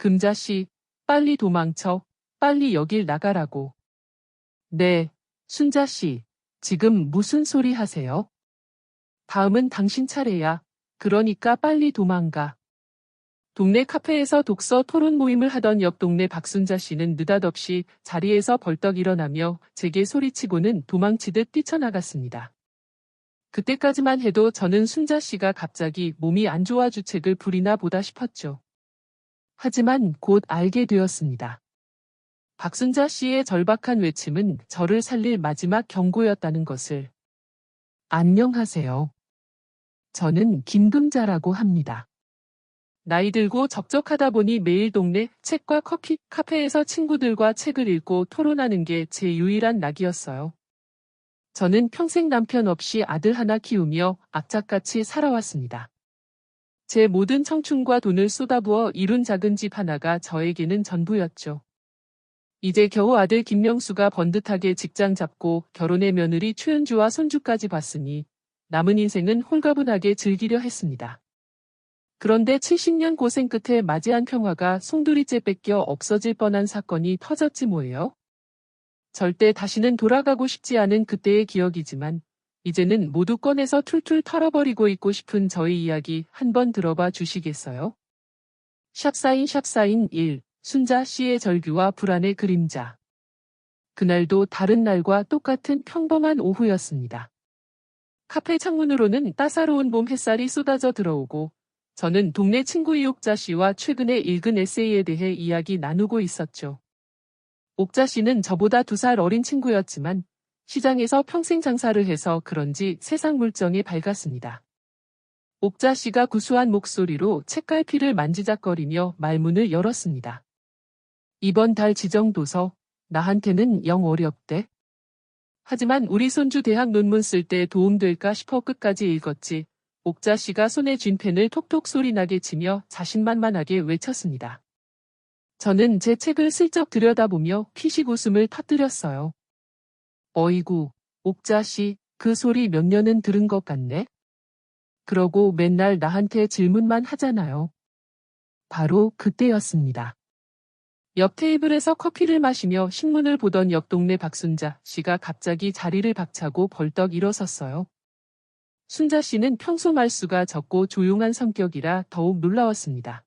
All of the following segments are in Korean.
금자씨, 빨리 도망쳐. 빨리 여길 나가라고. 네, 순자씨, 지금 무슨 소리 하세요? 다음은 당신 차례야. 그러니까 빨리 도망가. 동네 카페에서 독서 토론 모임을 하던 옆 동네 박순자 씨는 느닷없이 자리에서 벌떡 일어나며 제게 소리치고는 도망치듯 뛰쳐나갔습니다. 그때까지만 해도 저는 순자 씨가 갑자기 몸이 안 좋아 주책을 부리나 보다 싶었죠. 하지만 곧 알게 되었습니다. 박순자 씨의 절박한 외침은 저를 살릴 마지막 경고였다는 것을. 안녕하세요. 저는 김금자라고 합니다. 나이 들고 적적하다 보니 매일 동네 책과 커피 카페에서 친구들과 책을 읽고 토론하는 게 제 유일한 낙이었어요. 저는 평생 남편 없이 아들 하나 키우며 악착같이 살아왔습니다. 제 모든 청춘과 돈을 쏟아부어 이룬 작은 집 하나가 저에게는 전부였죠. 이제 겨우 아들 김명수가 번듯하게 직장 잡고 결혼의 며느리 최은주와 손주까지 봤으니 남은 인생은 홀가분하게 즐기려 했습니다. 그런데 70년 고생 끝에 맞이한 평화가 송두리째 뺏겨 없어질 뻔한 사건이 터졌지 뭐예요? 절대 다시는 돌아가고 싶지 않은 그때의 기억이지만 이제는 모두 꺼내서 툴툴 털어버리고 있고 싶은 저의 이야기 한번 들어봐 주시겠어요? 샵사인 1. 순자 씨의 절규와 불안의 그림자. 그날도 다른 날과 똑같은 평범한 오후였습니다. 카페 창문으로는 따사로운 봄 햇살이 쏟아져 들어오고 저는 동네 친구 이옥자 씨와 최근에 읽은 에세이에 대해 이야기 나누고 있었죠. 옥자 씨는 저보다 2살 어린 친구였지만 시장에서 평생 장사를 해서 그런지 세상 물정에 밝았습니다. 옥자 씨가 구수한 목소리로 책갈피를 만지작거리며 말문을 열었습니다. 이번 달 지정도서, 나한테는 영 어렵대. 하지만 우리 손주 대학 논문 쓸 때 도움될까 싶어 끝까지 읽었지. 옥자 씨가 손에 쥔 펜을 톡톡 소리나게 치며 자신만만하게 외쳤습니다. 저는 제 책을 슬쩍 들여다보며 피식 웃음을 터뜨렸어요. 어이구, 옥자 씨, 그 소리 몇 년은 들은 것 같네? 그러고 맨날 나한테 질문만 하잖아요. 바로 그때였습니다. 옆 테이블에서 커피를 마시며 신문을 보던 옆 동네 박순자 씨가 갑자기 자리를 박차고 벌떡 일어섰어요. 순자 씨는 평소 말수가 적고 조용한 성격이라 더욱 놀라웠습니다.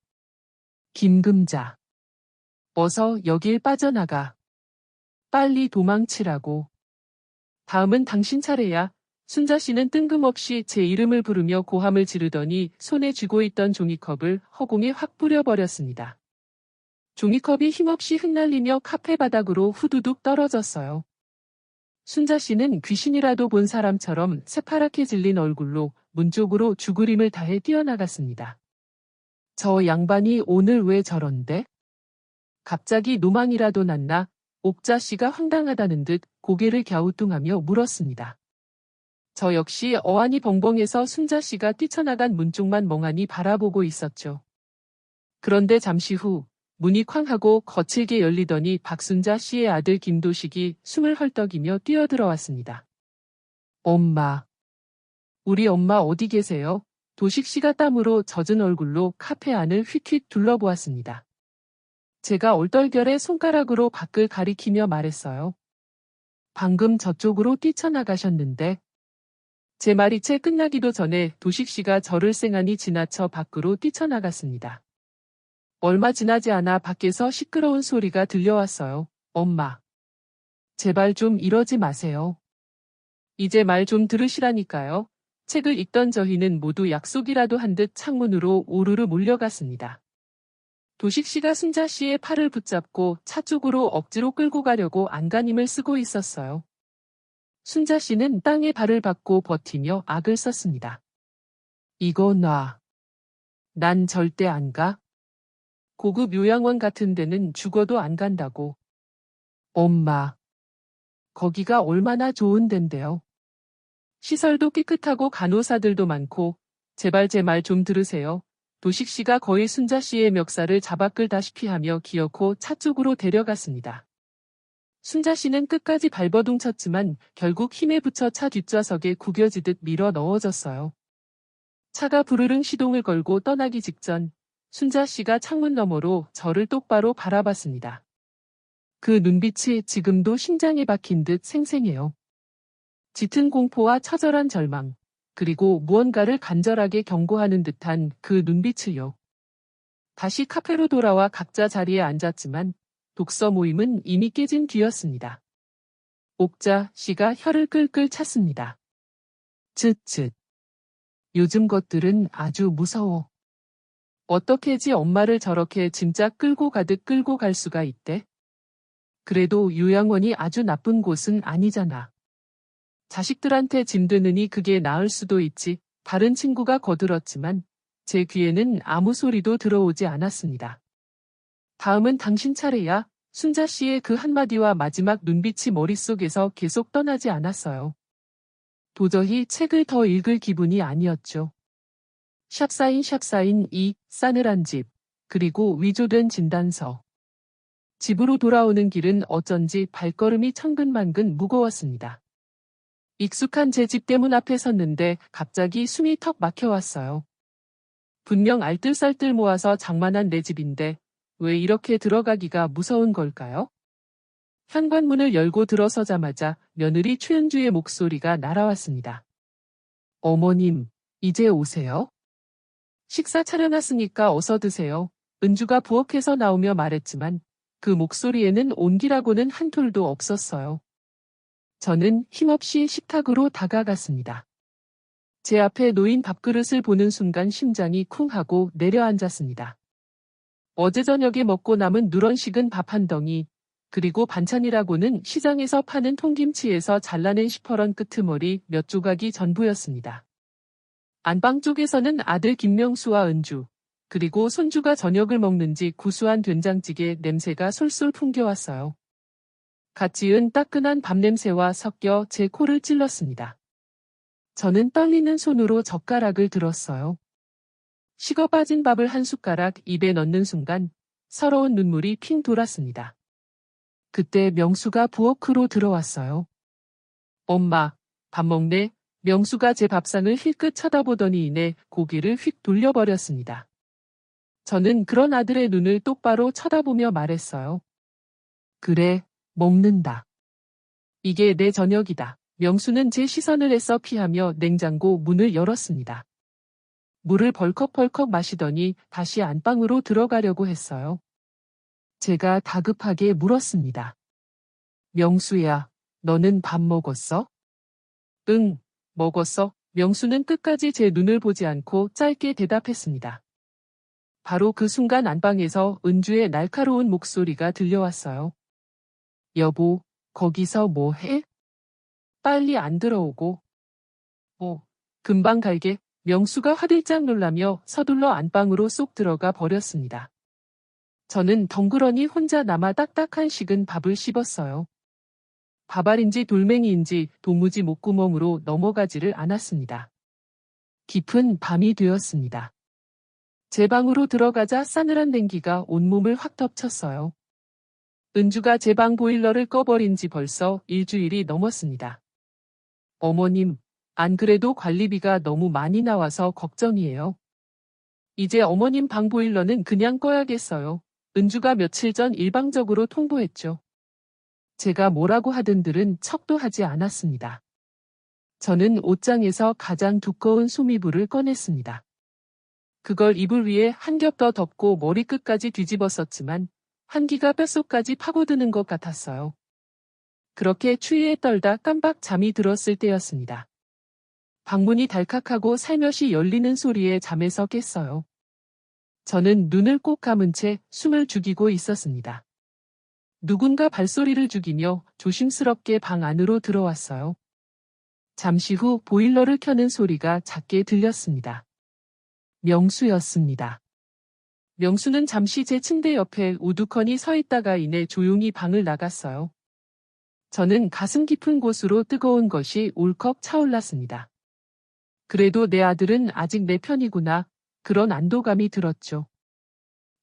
김금자. 어서 여길 빠져나가. 빨리 도망치라고. 다음은 당신 차례야. 순자 씨는 뜬금없이 제 이름을 부르며 고함을 지르더니 손에 쥐고 있던 종이컵을 허공에 확 뿌려버렸습니다. 종이컵이 힘없이 흩날리며 카페 바닥으로 후두둑 떨어졌어요. 순자 씨는 귀신이라도 본 사람처럼 새파랗게 질린 얼굴로 문 쪽으로 죽으림을 다해 뛰어나갔습니다. 저 양반이 오늘 왜 저런데? 갑자기 노망이라도 났나? 옥자 씨가 황당하다는 듯 고개를 갸우뚱하며 물었습니다. 저 역시 어안이 벙벙해서 순자 씨가 뛰쳐나간 문 쪽만 멍하니 바라보고 있었죠. 그런데 잠시 후 문이 쾅 하고 거칠게 열리더니 박순자 씨의 아들 김도식이 숨을 헐떡이며 뛰어들어왔습니다. 엄마. 우리 엄마 어디 계세요? 도식 씨가 땀으로 젖은 얼굴로 카페 안을 휙휙 둘러보았습니다. 제가 얼떨결에 손가락으로 밖을 가리키며 말했어요. 방금 저쪽으로 뛰쳐나가셨는데. 제 말이 채 끝나기도 전에 도식 씨가 저를 쌩하니 지나쳐 밖으로 뛰쳐나갔습니다. 얼마 지나지 않아 밖에서 시끄러운 소리가 들려왔어요. 엄마. 제발 좀 이러지 마세요. 이제 말 좀 들으시라니까요. 책을 읽던 저희는 모두 약속이라도 한 듯 창문으로 우르르 몰려갔습니다. 도식 씨가 순자 씨의 팔을 붙잡고 차 쪽으로 억지로 끌고 가려고 안간힘을 쓰고 있었어요. 순자 씨는 땅에 발을 받고 버티며 악을 썼습니다. 이거 놔. 난 절대 안 가. 고급 요양원 같은 데는 죽어도 안 간다고. 엄마. 거기가 얼마나 좋은 덴데요. 시설도 깨끗하고 간호사들도 많고. 제발 제 말 좀 들으세요. 도식 씨가 거의 순자 씨의 멱살을 잡아 끌다시피 하며 기어코 차 쪽으로 데려갔습니다. 순자 씨는 끝까지 발버둥 쳤지만 결국 힘에 붙여 차 뒷좌석에 구겨지듯 밀어 넣어졌어요. 차가 부르릉 시동을 걸고 떠나기 직전 순자 씨가 창문 너머로 저를 똑바로 바라봤습니다. 그 눈빛이 지금도 심장에 박힌 듯 생생해요. 짙은 공포와 처절한 절망, 그리고 무언가를 간절하게 경고하는 듯한 그 눈빛을요. 다시 카페로 돌아와 각자 자리에 앉았지만 독서 모임은 이미 깨진 뒤였습니다. 옥자 씨가 혀를 끌끌 찼습니다. 쯧쯧. 요즘 것들은 아주 무서워. 어떻게지 엄마를 저렇게 짐작 끌고 가듯 끌고 갈 수가 있대? 그래도 요양원이 아주 나쁜 곳은 아니잖아. 자식들한테 짐드느니 그게 나을 수도 있지. 다른 친구가 거들었지만 제 귀에는 아무 소리도 들어오지 않았습니다. 다음은 당신 차례야. 순자 씨의 그 한마디와 마지막 눈빛이 머릿속에서 계속 떠나지 않았어요. 도저히 책을 더 읽을 기분이 아니었죠. 샵사인 이 싸늘한 집, 그리고 위조된 진단서. 집으로 돌아오는 길은 어쩐지 발걸음이 천근만근 무거웠습니다. 익숙한 제 집 대문 앞에 섰는데 갑자기 숨이 턱 막혀왔어요. 분명 알뜰살뜰 모아서 장만한 내 집인데 왜 이렇게 들어가기가 무서운 걸까요? 현관문을 열고 들어서자마자 며느리 최은주의 목소리가 날아왔습니다. 어머님, 이제 오세요? 식사 차려놨으니까 어서 드세요. 은주가 부엌에서 나오며 말했지만 그 목소리에는 온기라고는 한 톨도 없었어요. 저는 힘없이 식탁으로 다가갔습니다. 제 앞에 놓인 밥그릇을 보는 순간 심장이 쿵 하고 내려앉았습니다. 어제 저녁에 먹고 남은 누런 식은 밥 한 덩이, 그리고 반찬이라고는 시장에서 파는 통김치에서 잘라낸 시퍼런 끄트머리 몇 조각이 전부였습니다. 안방 쪽에서는 아들 김명수와 은주, 그리고 손주가 저녁을 먹는지 구수한 된장찌개 냄새가 솔솔 풍겨왔어요. 갓 지은 따끈한 밥 냄새와 섞여 제 코를 찔렀습니다. 저는 떨리는 손으로 젓가락을 들었어요. 식어 빠진 밥을 한 숟가락 입에 넣는 순간 서러운 눈물이 핑 돌았습니다. 그때 명수가 부엌으로 들어왔어요. 엄마, 밥 먹네? 명수가 제 밥상을 힐끗 쳐다보더니 이내 고개를 휙 돌려버렸습니다. 저는 그런 아들의 눈을 똑바로 쳐다보며 말했어요. 그래, 먹는다. 이게 내 저녁이다. 명수는 제 시선을 애써 피하며 냉장고 문을 열었습니다. 물을 벌컥벌컥 마시더니 다시 안방으로 들어가려고 했어요. 제가 다급하게 물었습니다. 명수야, 너는 밥 먹었어? 응, 먹었어. 명수는 끝까지 제 눈을 보지 않고 짧게 대답했습니다. 바로 그 순간 안방에서 은주의 날카로운 목소리가 들려왔어요. 여보, 거기서 뭐 해? 빨리 안 들어오고. 금방 갈게. 명수가 화들짝 놀라며 서둘러 안방으로 쏙 들어가 버렸습니다. 저는 덩그러니 혼자 남아 딱딱한 식은 밥을 씹었어요. 밥알인지 돌멩이인지 도무지 목구멍으로 넘어가지를 않았습니다. 깊은 밤이 되었습니다. 제 방으로 들어가자 싸늘한 냉기가 온몸을 확 덮쳤어요. 은주가 제 방 보일러를 꺼버린 지 벌써 일주일이 넘었습니다. 어머님, 안 그래도 관리비가 너무 많이 나와서 걱정이에요. 이제 어머님 방 보일러는 그냥 꺼야겠어요. 은주가 며칠 전 일방적으로 통보했죠. 제가 뭐라고 하든들은 척도 하지 않았습니다. 저는 옷장에서 가장 두꺼운 소미불을 꺼냈습니다. 그걸 이불 위에 한 겹 더 덮고 머리끝까지 뒤집었었지만 한기가 뼛속까지 파고드는 것 같았어요. 그렇게 추위에 떨다 깜박 잠이 들었을 때였습니다. 방문이 달칵하고 살며시 열리는 소리에 잠에서 깼어요. 저는 눈을 꼭 감은 채 숨을 죽이고 있었습니다. 누군가 발소리를 죽이며 조심스럽게 방 안으로 들어왔어요. 잠시 후 보일러를 켜는 소리가 작게 들렸습니다. 명수였습니다. 명수는 잠시 제 침대 옆에 우두커니 서 있다가 이내 조용히 방을 나갔어요. 저는 가슴 깊은 곳으로 뜨거운 것이 울컥 차올랐습니다. 그래도 내 아들은 아직 내 편이구나. 그런 안도감이 들었죠.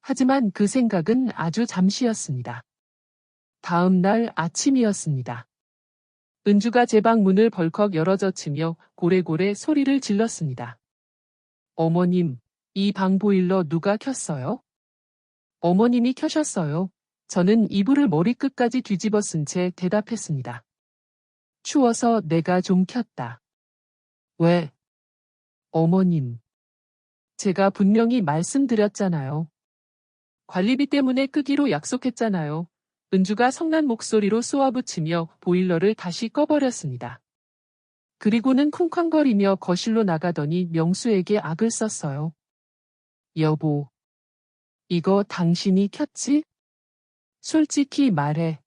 하지만 그 생각은 아주 잠시였습니다. 다음 날 아침이었습니다. 은주가 제 방 문을 벌컥 열어젖히며 고래고래 소리를 질렀습니다. 어머님, 이 방 보일러 누가 켰어요? 어머님이 켜셨어요. 저는 이불을 머리끝까지 뒤집어 쓴 채 대답했습니다. 추워서 내가 좀 켰다. 왜? 어머님. 제가 분명히 말씀드렸잖아요. 관리비 때문에 끄기로 약속했잖아요. 은주가 성난 목소리로 쏘아붙이며 보일러를 다시 꺼버렸습니다. 그리고는 쿵쾅거리며 거실로 나가더니 명수에게 악을 썼어요. 여보. 이거 당신이 켰지? 솔직히 말해.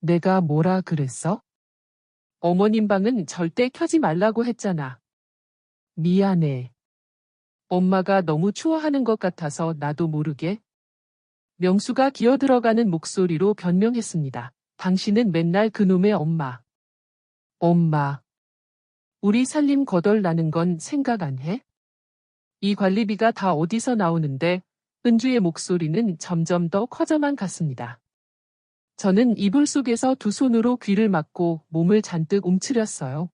내가 뭐라 그랬어? 어머님 방은 절대 켜지 말라고 했잖아. 미안해. 엄마가 너무 추워하는 것 같아서 나도 모르게. 명수가 기어들어가는 목소리로 변명했습니다. 당신은 맨날 그놈의 엄마. 엄마. 우리 살림 거덜나는 건 생각 안 해? 이 관리비가 다 어디서 나오는데 은주의 목소리는 점점 더 커져만 갔습니다. 저는 이불 속에서 두 손으로 귀를 막고 몸을 잔뜩 움츠렸어요.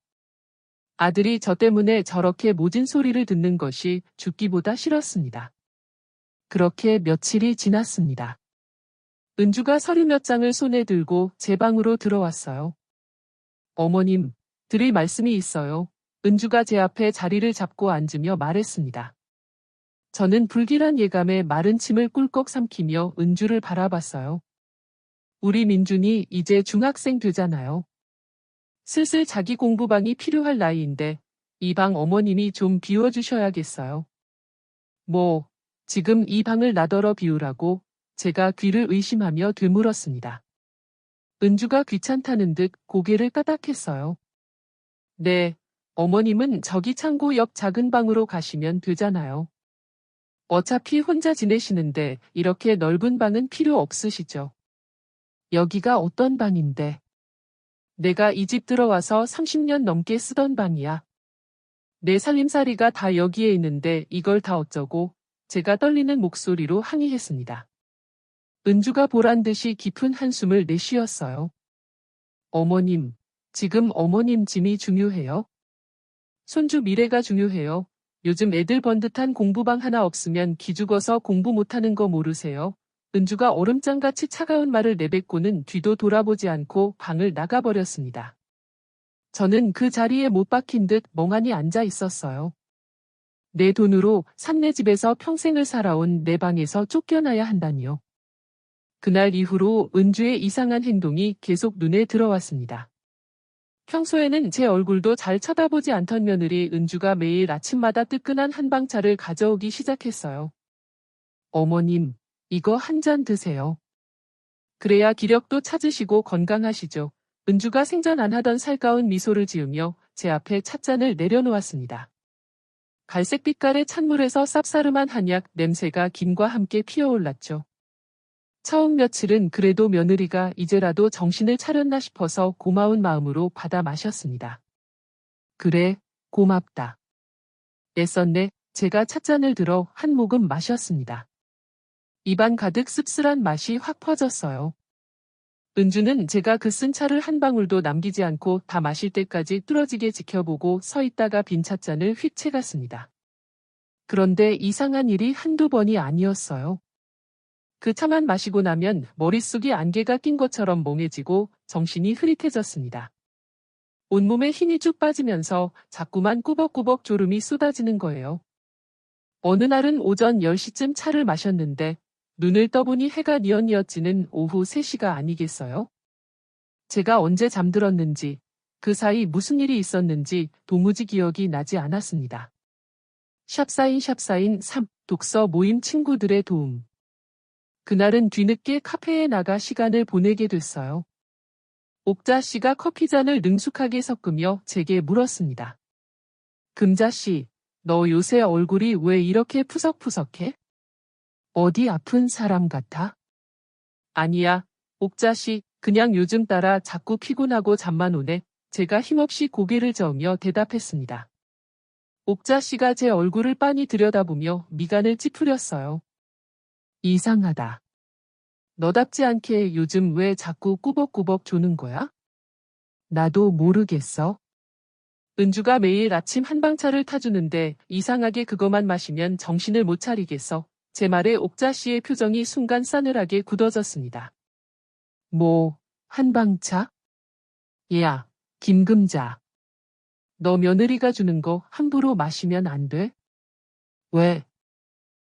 아들이 저 때문에 저렇게 모진 소리를 듣는 것이 죽기보다 싫었습니다. 그렇게 며칠이 지났습니다. 은주가 서류 몇 장을 손에 들고 제 방으로 들어왔어요. 어머님, 드릴 말씀이 있어요. 은주가 제 앞에 자리를 잡고 앉으며 말했습니다. 저는 불길한 예감에 마른 침을 꿀꺽 삼키며 은주를 바라봤어요. 우리 민준이 이제 중학생 되잖아요. 슬슬 자기 공부방이 필요할 나이인데 이 방 어머님이 좀 비워주셔야겠어요. 뭐, 지금 이 방을 나더러 비우라고 제가 귀를 의심하며 되물었습니다. 은주가 귀찮다는 듯 고개를 까닥했어요. 네, 어머님은 저기 창고 옆 작은 방으로 가시면 되잖아요. 어차피 혼자 지내시는데 이렇게 넓은 방은 필요 없으시죠. 여기가 어떤 방인데? 내가 이 집 들어와서 30년 넘게 쓰던 방이야. 내 살림살이가 다 여기에 있는데 이걸 다 어쩌고 제가 떨리는 목소리로 항의했습니다. 은주가 보란듯이 깊은 한숨을 내쉬었어요. 어머님, 지금 어머님 짐이 중요해요? 손주 미래가 중요해요. 요즘 애들 번듯한 공부방 하나 없으면 기죽어서 공부 못하는 거 모르세요? 은주가 얼음장같이 차가운 말을 내뱉고는 뒤도 돌아보지 않고 방을 나가버렸습니다. 저는 그 자리에 못 박힌 듯 멍하니 앉아 있었어요. 내 돈으로 산내 집에서 평생을 살아온 내 방에서 쫓겨나야 한다니요. 그날 이후로 은주의 이상한 행동이 계속 눈에 들어왔습니다. 평소에는 제 얼굴도 잘 쳐다보지 않던 며느리 은주가 매일 아침마다 뜨끈한 한방차를 가져오기 시작했어요. 어머님, 이거 한 잔 드세요. 그래야 기력도 찾으시고 건강하시죠. 은주가 생전 안 하던 살가운 미소를 지으며 제 앞에 찻잔을 내려놓았습니다. 갈색 빛깔의 찬물에서 쌉싸름한 한약 냄새가 김과 함께 피어올랐죠. 처음 며칠은 그래도 며느리가 이제라도 정신을 차렸나 싶어서 고마운 마음으로 받아 마셨습니다. 그래, 고맙다. 애썼네. 제가 찻잔을 들어 한 모금 마셨습니다. 입안 가득 씁쓸한 맛이 확 퍼졌어요. 은주는 제가 그 쓴 차를 한 방울도 남기지 않고 다 마실 때까지 뚫어지게 지켜보고 서 있다가 빈 찻잔을 휙 채갔습니다. 그런데 이상한 일이 한두 번이 아니었어요. 그 차만 마시고 나면 머릿속이 안개가 낀 것처럼 멍해지고 정신이 흐릿해졌습니다. 온몸에 힘이 쭉 빠지면서 자꾸만 꾸벅꾸벅 졸음이 쏟아지는 거예요. 어느 날은 오전 10시쯤 차를 마셨는데 눈을 떠보니 해가 뉘엿뉘엿지는 오후 3시가 아니겠어요? 제가 언제 잠들었는지, 그 사이 무슨 일이 있었는지 도무지 기억이 나지 않았습니다. 샵사인 3. 독서 모임 친구들의 도움. 그날은 뒤늦게 카페에 나가 시간을 보내게 됐어요. 옥자 씨가 커피잔을 능숙하게 섞으며 제게 물었습니다. 금자 씨, 너 요새 얼굴이 왜 이렇게 푸석푸석해? 어디 아픈 사람 같아? 아니야, 옥자 씨, 그냥 요즘 따라 자꾸 피곤하고 잠만 오네. 제가 힘없이 고개를 저으며 대답했습니다. 옥자 씨가 제 얼굴을 빤히 들여다보며 미간을 찌푸렸어요. 이상하다. 너답지 않게 요즘 왜 자꾸 꾸벅꾸벅 조는 거야? 나도 모르겠어. 은주가 매일 아침 한방차를 타주는데 이상하게 그것만 마시면 정신을 못 차리겠어. 제 말에 옥자 씨의 표정이 순간 싸늘하게 굳어졌습니다. 뭐, 한방차? 야, 김금자. 너 며느리가 주는 거 함부로 마시면 안 돼? 왜?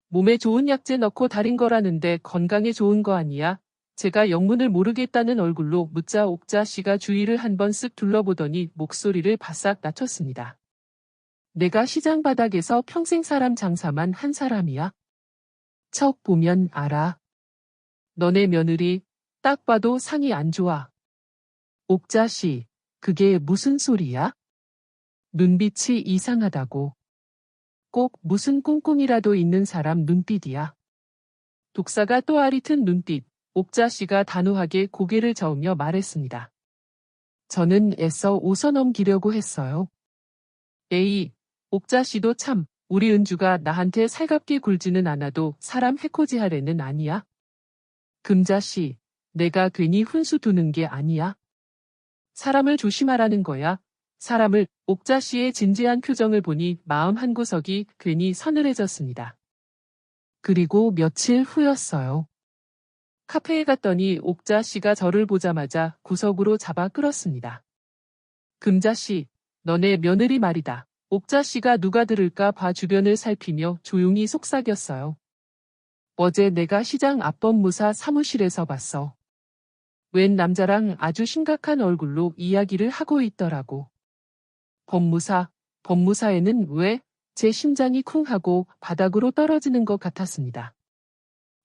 몸에 좋은 약재 넣고 달인 거라는데 건강에 좋은 거 아니야? 제가 영문을 모르겠다는 얼굴로 묻자 옥자 씨가 주위를 한번 쓱 둘러보더니 목소리를 바싹 낮췄습니다. 내가 시장 바닥에서 평생 사람 장사만 한 사람이야? 척 보면 알아. 너네 며느리 딱 봐도 상이 안 좋아. 옥자 씨, 그게 무슨 소리야? 눈빛이 이상하다고. 꼭 무슨 꿍꿍이라도 있는 사람 눈빛이야. 독사가 또아리 튼 눈빛, 옥자 씨가 단호하게 고개를 저으며 말했습니다. 저는 애써 웃어넘기려고 했어요. 에이, 옥자 씨도 참, 우리 은주가 나한테 살갑게 굴지는 않아도 사람 해코지할 애는 아니야. 금자 씨, 내가 괜히 훈수 두는 게 아니야. 사람을 조심하라는 거야. 사람을, 옥자 씨의 진지한 표정을 보니 마음 한구석이 괜히 서늘해졌습니다. 그리고 며칠 후였어요. 카페에 갔더니 옥자 씨가 저를 보자마자 구석으로 잡아 끌었습니다. 금자 씨, 너네 며느리 말이다. 옥자 씨가 누가 들을까 봐 주변을 살피며 조용히 속삭였어요. 어제 내가 시장 앞법무사 사무실에서 봤어. 웬 남자랑 아주 심각한 얼굴로 이야기를 하고 있더라고. 법무사에는 왜? 제 심장이 쿵 하고 바닥으로 떨어지는 것 같았습니다.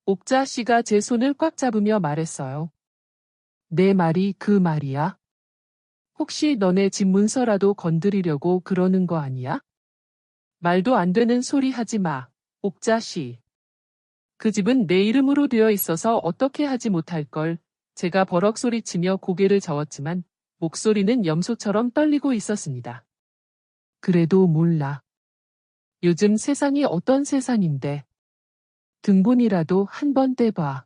옥자 씨가 제 손을 꽉 잡으며 말했어요. 내 말이 그 말이야? 혹시 너네 집 문서라도 건드리려고 그러는 거 아니야? 말도 안 되는 소리 하지 마, 옥자 씨. 그 집은 내 이름으로 되어 있어서 어떻게 하지 못할 걸. 제가 버럭 소리치며 고개를 저었지만 목소리는 염소처럼 떨리고 있었습니다. 그래도 몰라. 요즘 세상이 어떤 세상인데. 등본이라도 한번 떼봐.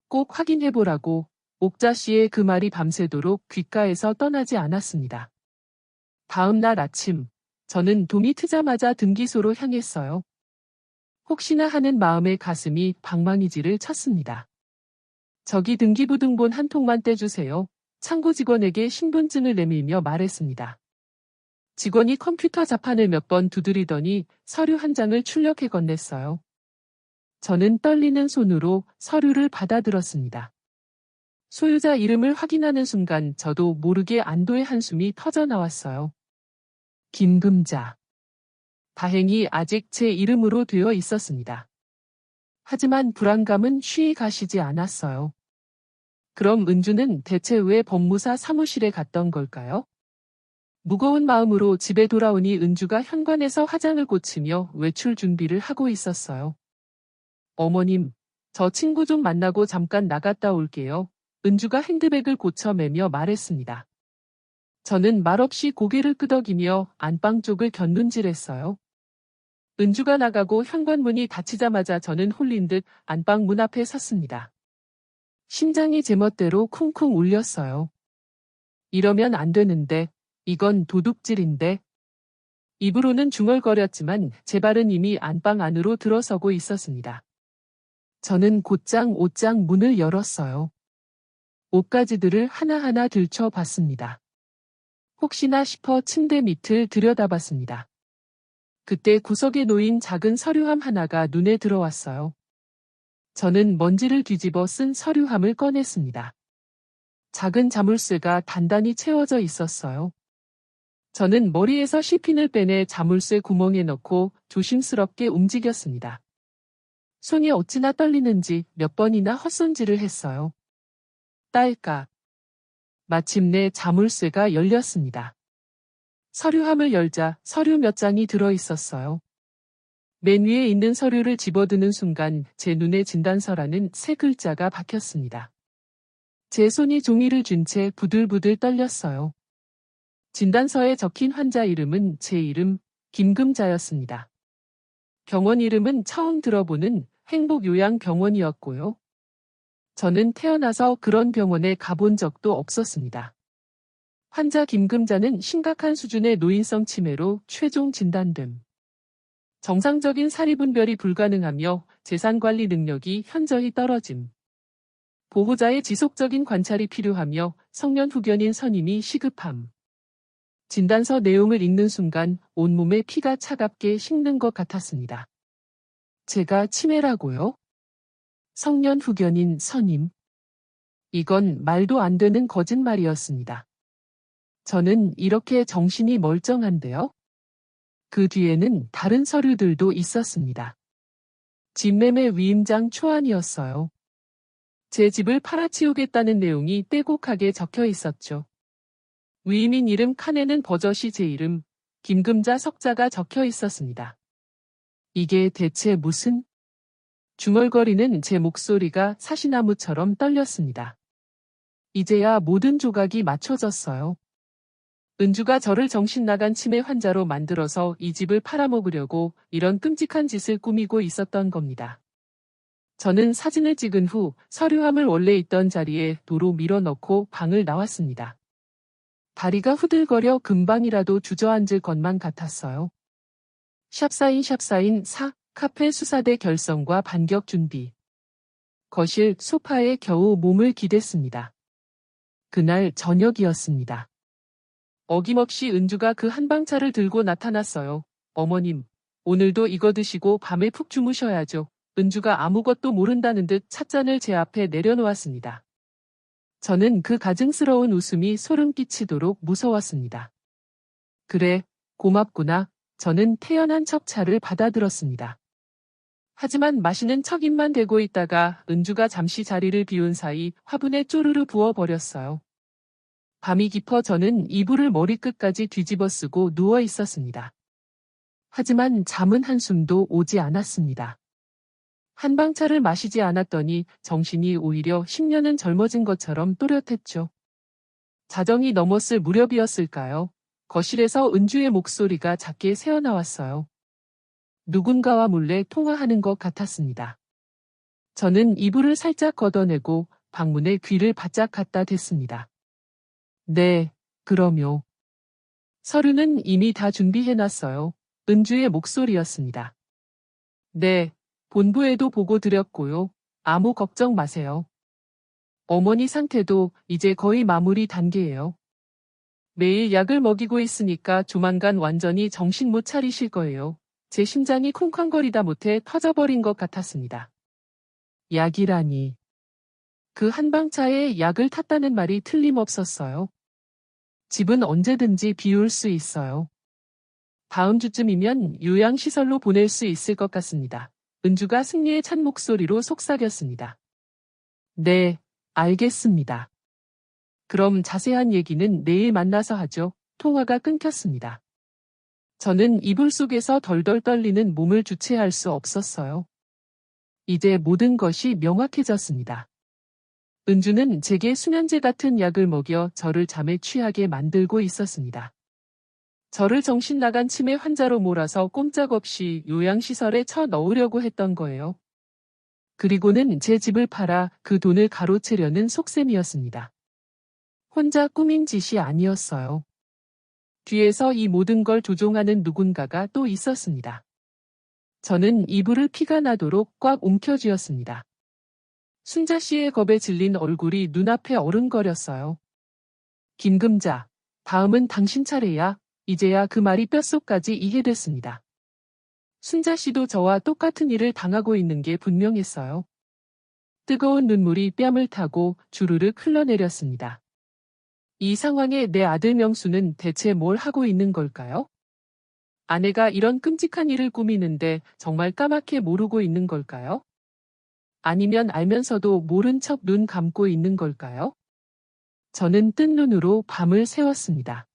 꼭 확인해보라고. 옥자 씨의 그 말이 밤새도록 귓가에서 떠나지 않았습니다. 다음 날 아침, 저는 돔이 트자마자 등기소로 향했어요. 혹시나 하는 마음에 가슴이 방망이질을 쳤습니다. 저기 등기부 등본 한 통만 떼주세요. 창고 직원에게 신분증을 내밀며 말했습니다. 직원이 컴퓨터 자판을 몇 번 두드리더니 서류 한 장을 출력해 건넸어요. 저는 떨리는 손으로 서류를 받아들었습니다. 소유자 이름을 확인하는 순간 저도 모르게 안도의 한숨이 터져나왔어요. 김금자. 다행히 아직 제 이름으로 되어 있었습니다. 하지만 불안감은 쉬이 가시지 않았어요. 그럼 은주는 대체 왜 법무사 사무실에 갔던 걸까요? 무거운 마음으로 집에 돌아오니 은주가 현관에서 화장을 고치며 외출 준비를 하고 있었어요. 어머님, 저 친구 좀 만나고 잠깐 나갔다 올게요. 은주가 핸드백을 고쳐매며 말했습니다. 저는 말없이 고개를 끄덕이며 안방 쪽을 곁눈질했어요. 은주가 나가고 현관문이 닫히자마자 저는 홀린 듯 안방 문 앞에 섰습니다. 심장이 제멋대로 쿵쿵 울렸어요. 이러면 안 되는데, 이건 도둑질인데. 입으로는 중얼거렸지만 제 발은 이미 안방 안으로 들어서고 있었습니다. 저는 곧장 옷장 문을 열었어요. 옷가지들을 하나하나 들춰봤습니다. 혹시나 싶어 침대 밑을 들여다봤습니다. 그때 구석에 놓인 작은 서류함 하나가 눈에 들어왔어요. 저는 먼지를 뒤집어 쓴 서류함을 꺼냈습니다. 작은 자물쇠가 단단히 채워져 있었어요. 저는 머리에서 씹힌을 빼내 자물쇠 구멍에 넣고 조심스럽게 움직였습니다. 손이 어찌나 떨리는지 몇 번이나 헛손질을 했어요. 딸깍. 마침내 자물쇠가 열렸습니다. 서류함을 열자 서류 몇 장이 들어있었어요. 맨 위에 있는 서류를 집어드는 순간 제 눈에 진단서라는 세 글자가 박혔습니다. 제 손이 종이를 쥔 채 부들부들 떨렸어요. 진단서에 적힌 환자 이름은 제 이름 김금자였습니다. 병원 이름은 처음 들어보는 행복요양병원이었고요. 저는 태어나서 그런 병원에 가본 적도 없었습니다. 환자 김금자는 심각한 수준의 노인성 치매로 최종 진단됨. 정상적인 사리분별이 불가능하며 재산관리 능력이 현저히 떨어짐. 보호자의 지속적인 관찰이 필요하며 성년 후견인 선임이 시급함. 진단서 내용을 읽는 순간 온몸에 피가 차갑게 식는 것 같았습니다. 제가 치매라고요? 성년 후견인 선임. 이건 말도 안 되는 거짓말이었습니다. 저는 이렇게 정신이 멀쩡한데요. 그 뒤에는 다른 서류들도 있었습니다. 집매매 위임장 초안이었어요. 제 집을 팔아치우겠다는 내용이 빼곡하게 적혀 있었죠. 위임인 이름 칸에는 버젓이 제 이름, 김금자 석자가 적혀 있었습니다. 이게 대체 무슨? 중얼거리는 제 목소리가 사시나무처럼 떨렸습니다. 이제야 모든 조각이 맞춰졌어요. 은주가 저를 정신나간 치매 환자로 만들어서 이 집을 팔아먹으려고 이런 끔찍한 짓을 꾸미고 있었던 겁니다. 저는 사진을 찍은 후 서류함을 원래 있던 자리에 도로 밀어넣고 방을 나왔습니다. 다리가 후들거려 금방이라도 주저앉을 것만 같았어요. 샵사인 4, 카페 수사대 결성과 반격 준비. 거실 소파에 겨우 몸을 기댔습니다. 그날 저녁이었습니다. 어김없이 은주가 그 한방차를 들고 나타났어요. 어머님, 오늘도 이거 드시고 밤에 푹 주무셔야죠. 은주가 아무것도 모른다는 듯 찻잔을 제 앞에 내려놓았습니다. 저는 그 가증스러운 웃음이 소름 끼치도록 무서웠습니다. 그래, 고맙구나. 저는 태연한 척 차를 받아들었습니다. 하지만 마시는 척 입만 대고 있다가 은주가 잠시 자리를 비운 사이 화분에 쪼르르 부어버렸어요. 밤이 깊어 저는 이불을 머리끝까지 뒤집어 쓰고 누워 있었습니다. 하지만 잠은 한숨도 오지 않았습니다. 한방차를 마시지 않았더니 정신이 오히려 10년은 젊어진 것처럼 또렷했죠. 자정이 넘었을 무렵이었을까요? 거실에서 은주의 목소리가 작게 새어나왔어요. 누군가와 몰래 통화하는 것 같았습니다. 저는 이불을 살짝 걷어내고 방문에 귀를 바짝 갖다 댔습니다. 네, 그럼요. 서류는 이미 다 준비해놨어요. 은주의 목소리였습니다. 네, 본부에도 보고 드렸고요. 아무 걱정 마세요. 어머니 상태도 이제 거의 마무리 단계예요. 매일 약을 먹이고 있으니까 조만간 완전히 정신 못 차리실 거예요. 제 심장이 쿵쾅거리다 못해 터져버린 것 같았습니다. 약이라니. 그 한방차에 약을 탔다는 말이 틀림없었어요. 집은 언제든지 비울 수 있어요. 다음 주쯤이면 요양시설로 보낼 수 있을 것 같습니다. 은주가 승리의 찬 목소리로 속삭였습니다. 네, 알겠습니다. 그럼 자세한 얘기는 내일 만나서 하죠. 통화가 끊겼습니다. 저는 이불 속에서 덜덜 떨리는 몸을 주체할 수 없었어요. 이제 모든 것이 명확해졌습니다. 은주는 제게 수면제 같은 약을 먹여 저를 잠에 취하게 만들고 있었습니다. 저를 정신 나간 치매 환자로 몰아서 꼼짝없이 요양시설에 쳐넣으려고 했던 거예요. 그리고는 제 집을 팔아 그 돈을 가로채려는 속셈이었습니다. 혼자 꾸민 짓이 아니었어요. 뒤에서 이 모든 걸 조종하는 누군가가 또 있었습니다. 저는 이불을 피가 나도록 꽉 움켜쥐었습니다. 순자 씨의 겁에 질린 얼굴이 눈앞에 어른거렸어요. 김금자, 다음은 당신 차례야. 이제야 그 말이 뼛속까지 이해됐습니다. 순자 씨도 저와 똑같은 일을 당하고 있는 게 분명했어요. 뜨거운 눈물이 뺨을 타고 주르륵 흘러내렸습니다. 이 상황에 내 아들 명수는 대체 뭘 하고 있는 걸까요? 아내가 이런 끔찍한 일을 꾸미는데 정말 까맣게 모르고 있는 걸까요? 아니면 알면서도 모른 척 눈 감고 있는 걸까요? 저는 뜬 눈으로 밤을 새웠습니다.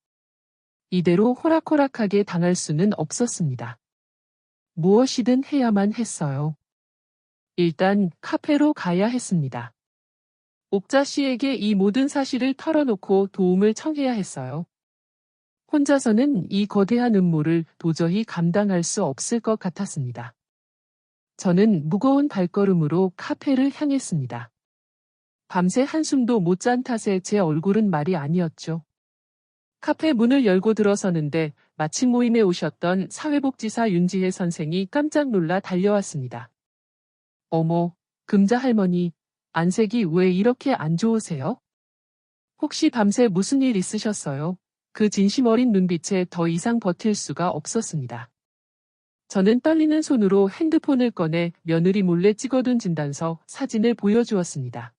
이대로 호락호락하게 당할 수는 없었습니다. 무엇이든 해야만 했어요. 일단 카페로 가야 했습니다. 옥자 씨에게 이 모든 사실을 털어놓고 도움을 청해야 했어요. 혼자서는 이 거대한 음모를 도저히 감당할 수 없을 것 같았습니다. 저는 무거운 발걸음으로 카페를 향했습니다. 밤새 한숨도 못 잔 탓에 제 얼굴은 말이 아니었죠. 카페 문을 열고 들어서는데 마침 모임에 오셨던 사회복지사 윤지혜 선생이 깜짝 놀라 달려왔습니다. 어머, 금자 할머니, 안색이 왜 이렇게 안 좋으세요? 혹시 밤새 무슨 일 있으셨어요? 그 진심 어린 눈빛에 더 이상 버틸 수가 없었습니다. 저는 떨리는 손으로 핸드폰을 꺼내 며느리 몰래 찍어둔 진단서 사진을 보여주었습니다.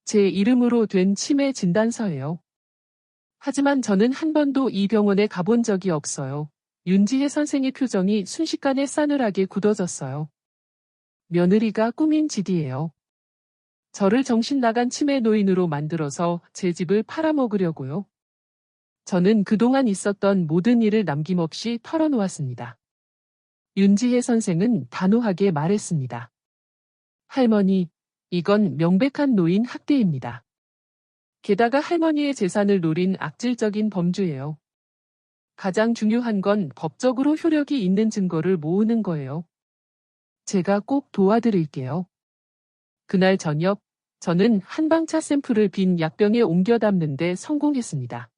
제 이름으로 된 치매 진단서예요. 하지만 저는 한 번도 이 병원에 가본 적이 없어요. 윤지혜 선생의 표정이 순식간에 싸늘하게 굳어졌어요. 며느리가 꾸민 짓이에요. 저를 정신 나간 치매 노인으로 만들어서 제 집을 팔아먹으려고요. 저는 그동안 있었던 모든 일을 남김없이 털어놓았습니다. 윤지혜 선생은 단호하게 말했습니다. 할머니, 이건 명백한 노인 학대입니다. 게다가 할머니의 재산을 노린 악질적인 범죄예요. 가장 중요한 건 법적으로 효력이 있는 증거를 모으는 거예요. 제가 꼭 도와드릴게요. 그날 저녁, 저는 한방차 샘플을 빈 약병에 옮겨 담는 데 성공했습니다.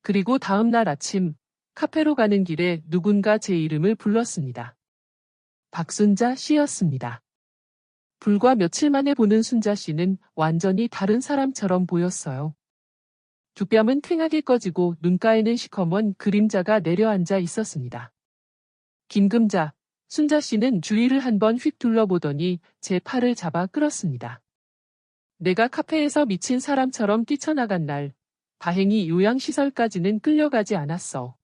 그리고 다음 날 아침, 카페로 가는 길에 누군가 제 이름을 불렀습니다. 박순자 씨였습니다. 불과 며칠 만에 보는 순자 씨는 완전히 다른 사람처럼 보였어요. 두 뺨은 퀭하게 꺼지고 눈가에는 시커먼 그림자가 내려앉아 있었습니다. 김금자, 순자 씨는 주위를 한번 휙 둘러보더니 제 팔을 잡아 끌었습니다. 내가 카페에서 미친 사람처럼 뛰쳐나간 날, 다행히 요양시설까지는 끌려가지 않았어.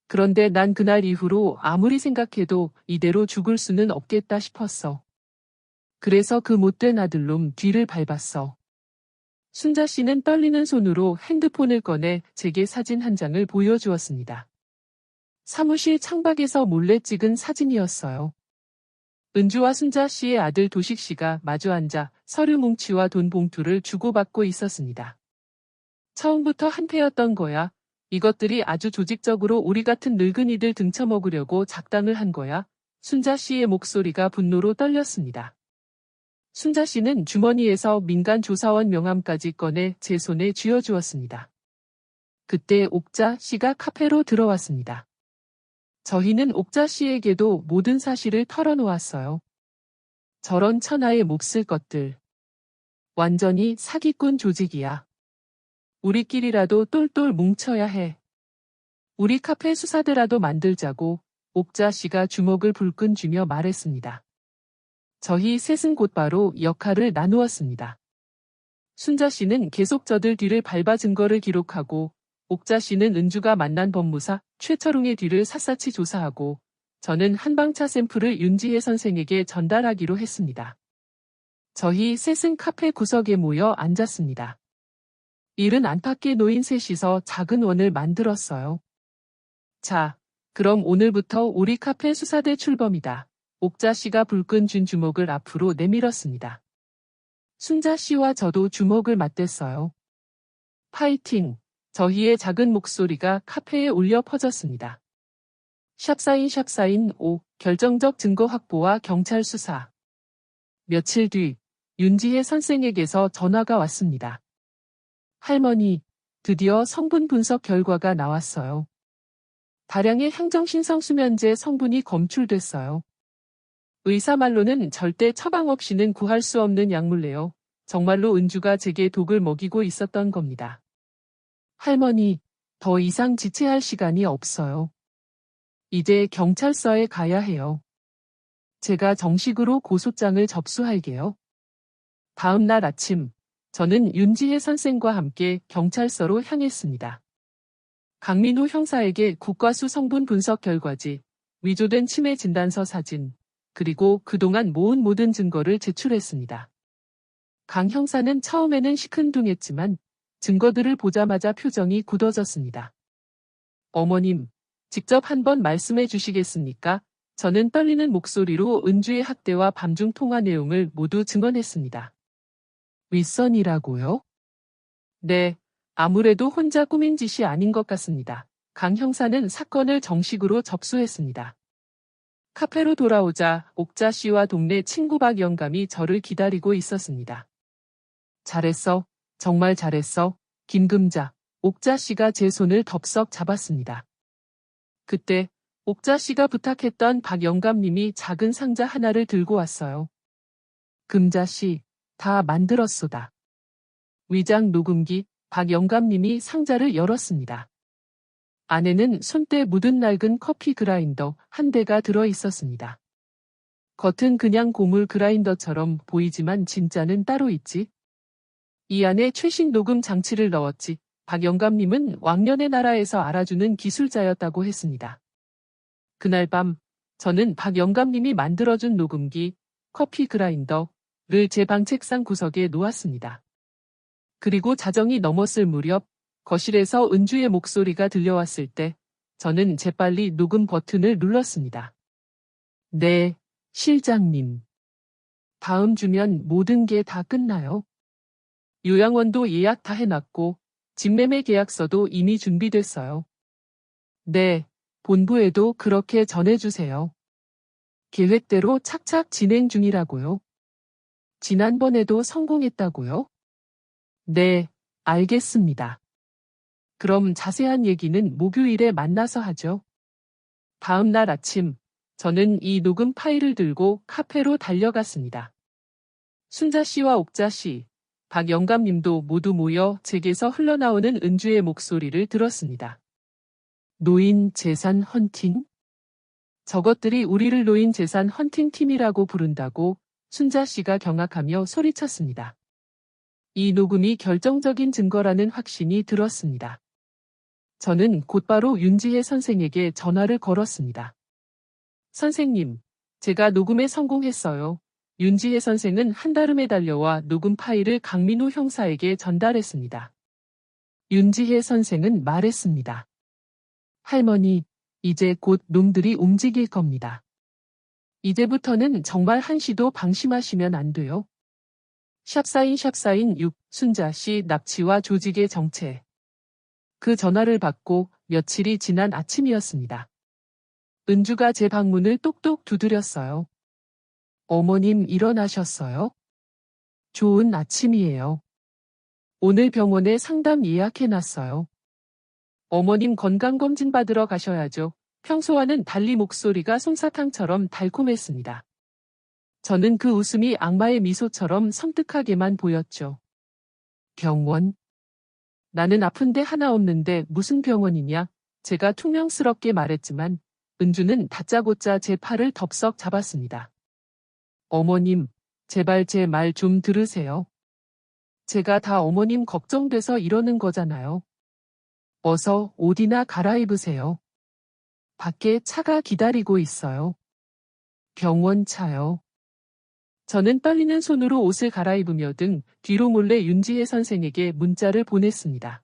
그런데 난 그날 이후로 아무리 생각해도 이대로 죽을 수는 없겠다 싶었어. 그래서 그 못된 아들놈 뒤를 밟았어. 순자 씨는 떨리는 손으로 핸드폰을 꺼내 제게 사진 한 장을 보여주었습니다. 사무실 창밖에서 몰래 찍은 사진이었어요. 은주와 순자 씨의 아들 도식 씨가 마주 앉아 서류 뭉치와 돈 봉투를 주고받고 있었습니다. 처음부터 한패였던 거야. 이것들이 아주 조직적으로 우리 같은 늙은이들 등쳐먹으려고 작당을 한 거야. 순자 씨의 목소리가 분노로 떨렸습니다. 순자 씨는 주머니에서 민간조사원 명함까지 꺼내 제 손에 쥐어주었습니다. 그때 옥자 씨가 카페로 들어왔습니다. 저희는 옥자 씨에게도 모든 사실을 털어놓았어요. 저런 천하의 몹쓸 것들. 완전히 사기꾼 조직이야. 우리끼리라도 똘똘 뭉쳐야 해. 우리 카페 수사대라도 만들자고 옥자 씨가 주먹을 불끈 쥐며 말했습니다. 저희 셋은 곧바로 역할을 나누었습니다. 순자 씨는 계속 저들 뒤를 밟아 증거를 기록하고 옥자 씨는 은주가 만난 법무사 최철웅의 뒤를 샅샅이 조사하고 저는 한방차 샘플을 윤지혜 선생에게 전달하기로 했습니다. 저희 셋은 카페 구석에 모여 앉았습니다. 일은 안팎에 놓인 셋이서 작은 원을 만들었어요. 자, 그럼 오늘부터 우리 카페 수사대 출범이다. 옥자 씨가 불끈 쥔 주먹을 앞으로 내밀었습니다. 순자 씨와 저도 주먹을 맞댔어요. 파이팅! 저희의 작은 목소리가 카페에 울려 퍼졌습니다. 샵사인 5. 결정적 증거 확보와 경찰 수사. 며칠 뒤 윤지혜 선생에게서 전화가 왔습니다. 할머니, 드디어 성분 분석 결과가 나왔어요. 다량의 향정신성 수면제 성분이 검출됐어요. 의사 말로는 절대 처방 없이는 구할 수 없는 약물래요. 정말로 은주가 제게 독을 먹이고 있었던 겁니다. 할머니, 더 이상 지체할 시간이 없어요. 이제 경찰서에 가야 해요. 제가 정식으로 고소장을 접수할게요. 다음 날 아침, 저는 윤지혜 선생과 함께 경찰서로 향했습니다. 강민호 형사에게 국과수 성분 분석 결과지, 위조된 치매 진단서 사진, 그리고 그동안 모은 모든 증거를 제출했습니다. 강 형사는 처음에는 시큰둥했지만 증거들을 보자마자 표정이 굳어졌습니다. 어머님, 직접 한번 말씀해 주시겠습니까? 저는 떨리는 목소리로 은주의 학대와 밤중 통화 내용을 모두 증언했습니다. 윗선이라고요? 네, 아무래도 혼자 꾸민 짓이 아닌 것 같습니다. 강 형사는 사건을 정식으로 접수했습니다. 카페로 돌아오자 옥자 씨와 동네 친구 박 영감이 저를 기다리고 있었습니다. 잘했어. 정말 잘했어. 김금자. 옥자 씨가 제 손을 덥석 잡았습니다. 그때 옥자 씨가 부탁했던 박 영감님이 작은 상자 하나를 들고 왔어요. 금자 씨, 다 만들었소다. 위장 녹음기, 박 영감님이 상자를 열었습니다. 안에는 손때 묻은 낡은 커피 그라인더 한 대가 들어 있었습니다. 겉은 그냥 고물 그라인더처럼 보이지만 진짜는 따로 있지. 이 안에 최신 녹음 장치를 넣었지. 박 영감님은 왕년의 나라에서 알아주는 기술자였다고 했습니다. 그날 밤 저는 박 영감님이 만들어준 녹음기, 커피 그라인더를 제 방 책상 구석에 놓았습니다. 그리고 자정이 넘었을 무렵 거실에서 은주의 목소리가 들려왔을 때 저는 재빨리 녹음 버튼을 눌렀습니다. 네, 실장님. 다음 주면 모든 게 다 끝나요. 요양원도 예약 다 해놨고 집매매 계약서도 이미 준비됐어요. 네, 본부에도 그렇게 전해주세요. 계획대로 착착 진행 중이라고요. 지난번에도 성공했다고요? 네, 알겠습니다. 그럼 자세한 얘기는 목요일에 만나서 하죠. 다음 날 아침, 저는 이 녹음 파일을 들고 카페로 달려갔습니다. 순자 씨와 옥자 씨, 박 영감님도 모두 모여 제게서 흘러나오는 은주의 목소리를 들었습니다. 노인 재산 헌팅? 저것들이 우리를 노인 재산 헌팅 팀이라고 부른다고 순자 씨가 경악하며 소리쳤습니다. 이 녹음이 결정적인 증거라는 확신이 들었습니다. 저는 곧바로 윤지혜 선생에게 전화를 걸었습니다. 선생님, 제가 녹음에 성공했어요. 윤지혜 선생은 한달음에 달려와 녹음 파일을 강민우 형사에게 전달했습니다. 윤지혜 선생은 말했습니다. 할머니, 이제 곧 놈들이 움직일 겁니다. 이제부터는 정말 한시도 방심하시면 안 돼요. 샵사인 6, 순자 씨 납치와 조직의 정체. 그 전화를 받고 며칠이 지난 아침이었습니다. 은주가 제 방문을 똑똑 두드렸어요. 어머님 일어나셨어요? 좋은 아침이에요. 오늘 병원에 상담 예약해놨어요. 어머님 건강검진 받으러 가셔야죠. 평소와는 달리 목소리가 솜사탕처럼 달콤했습니다. 저는 그 웃음이 악마의 미소처럼 섬뜩하게만 보였죠. 병원? 나는 아픈데 하나 없는데 무슨 병원이냐? 제가 퉁명스럽게 말했지만 은주는 다짜고짜 제 팔을 덥석 잡았습니다. 어머님, 제발 제 말 좀 들으세요. 제가 다 어머님 걱정돼서 이러는 거잖아요. 어서 옷이나 갈아입으세요. 밖에 차가 기다리고 있어요. 병원 차요. 저는 떨리는 손으로 옷을 갈아입으며 등 뒤로 몰래 윤지혜 선생에게 문자를 보냈습니다.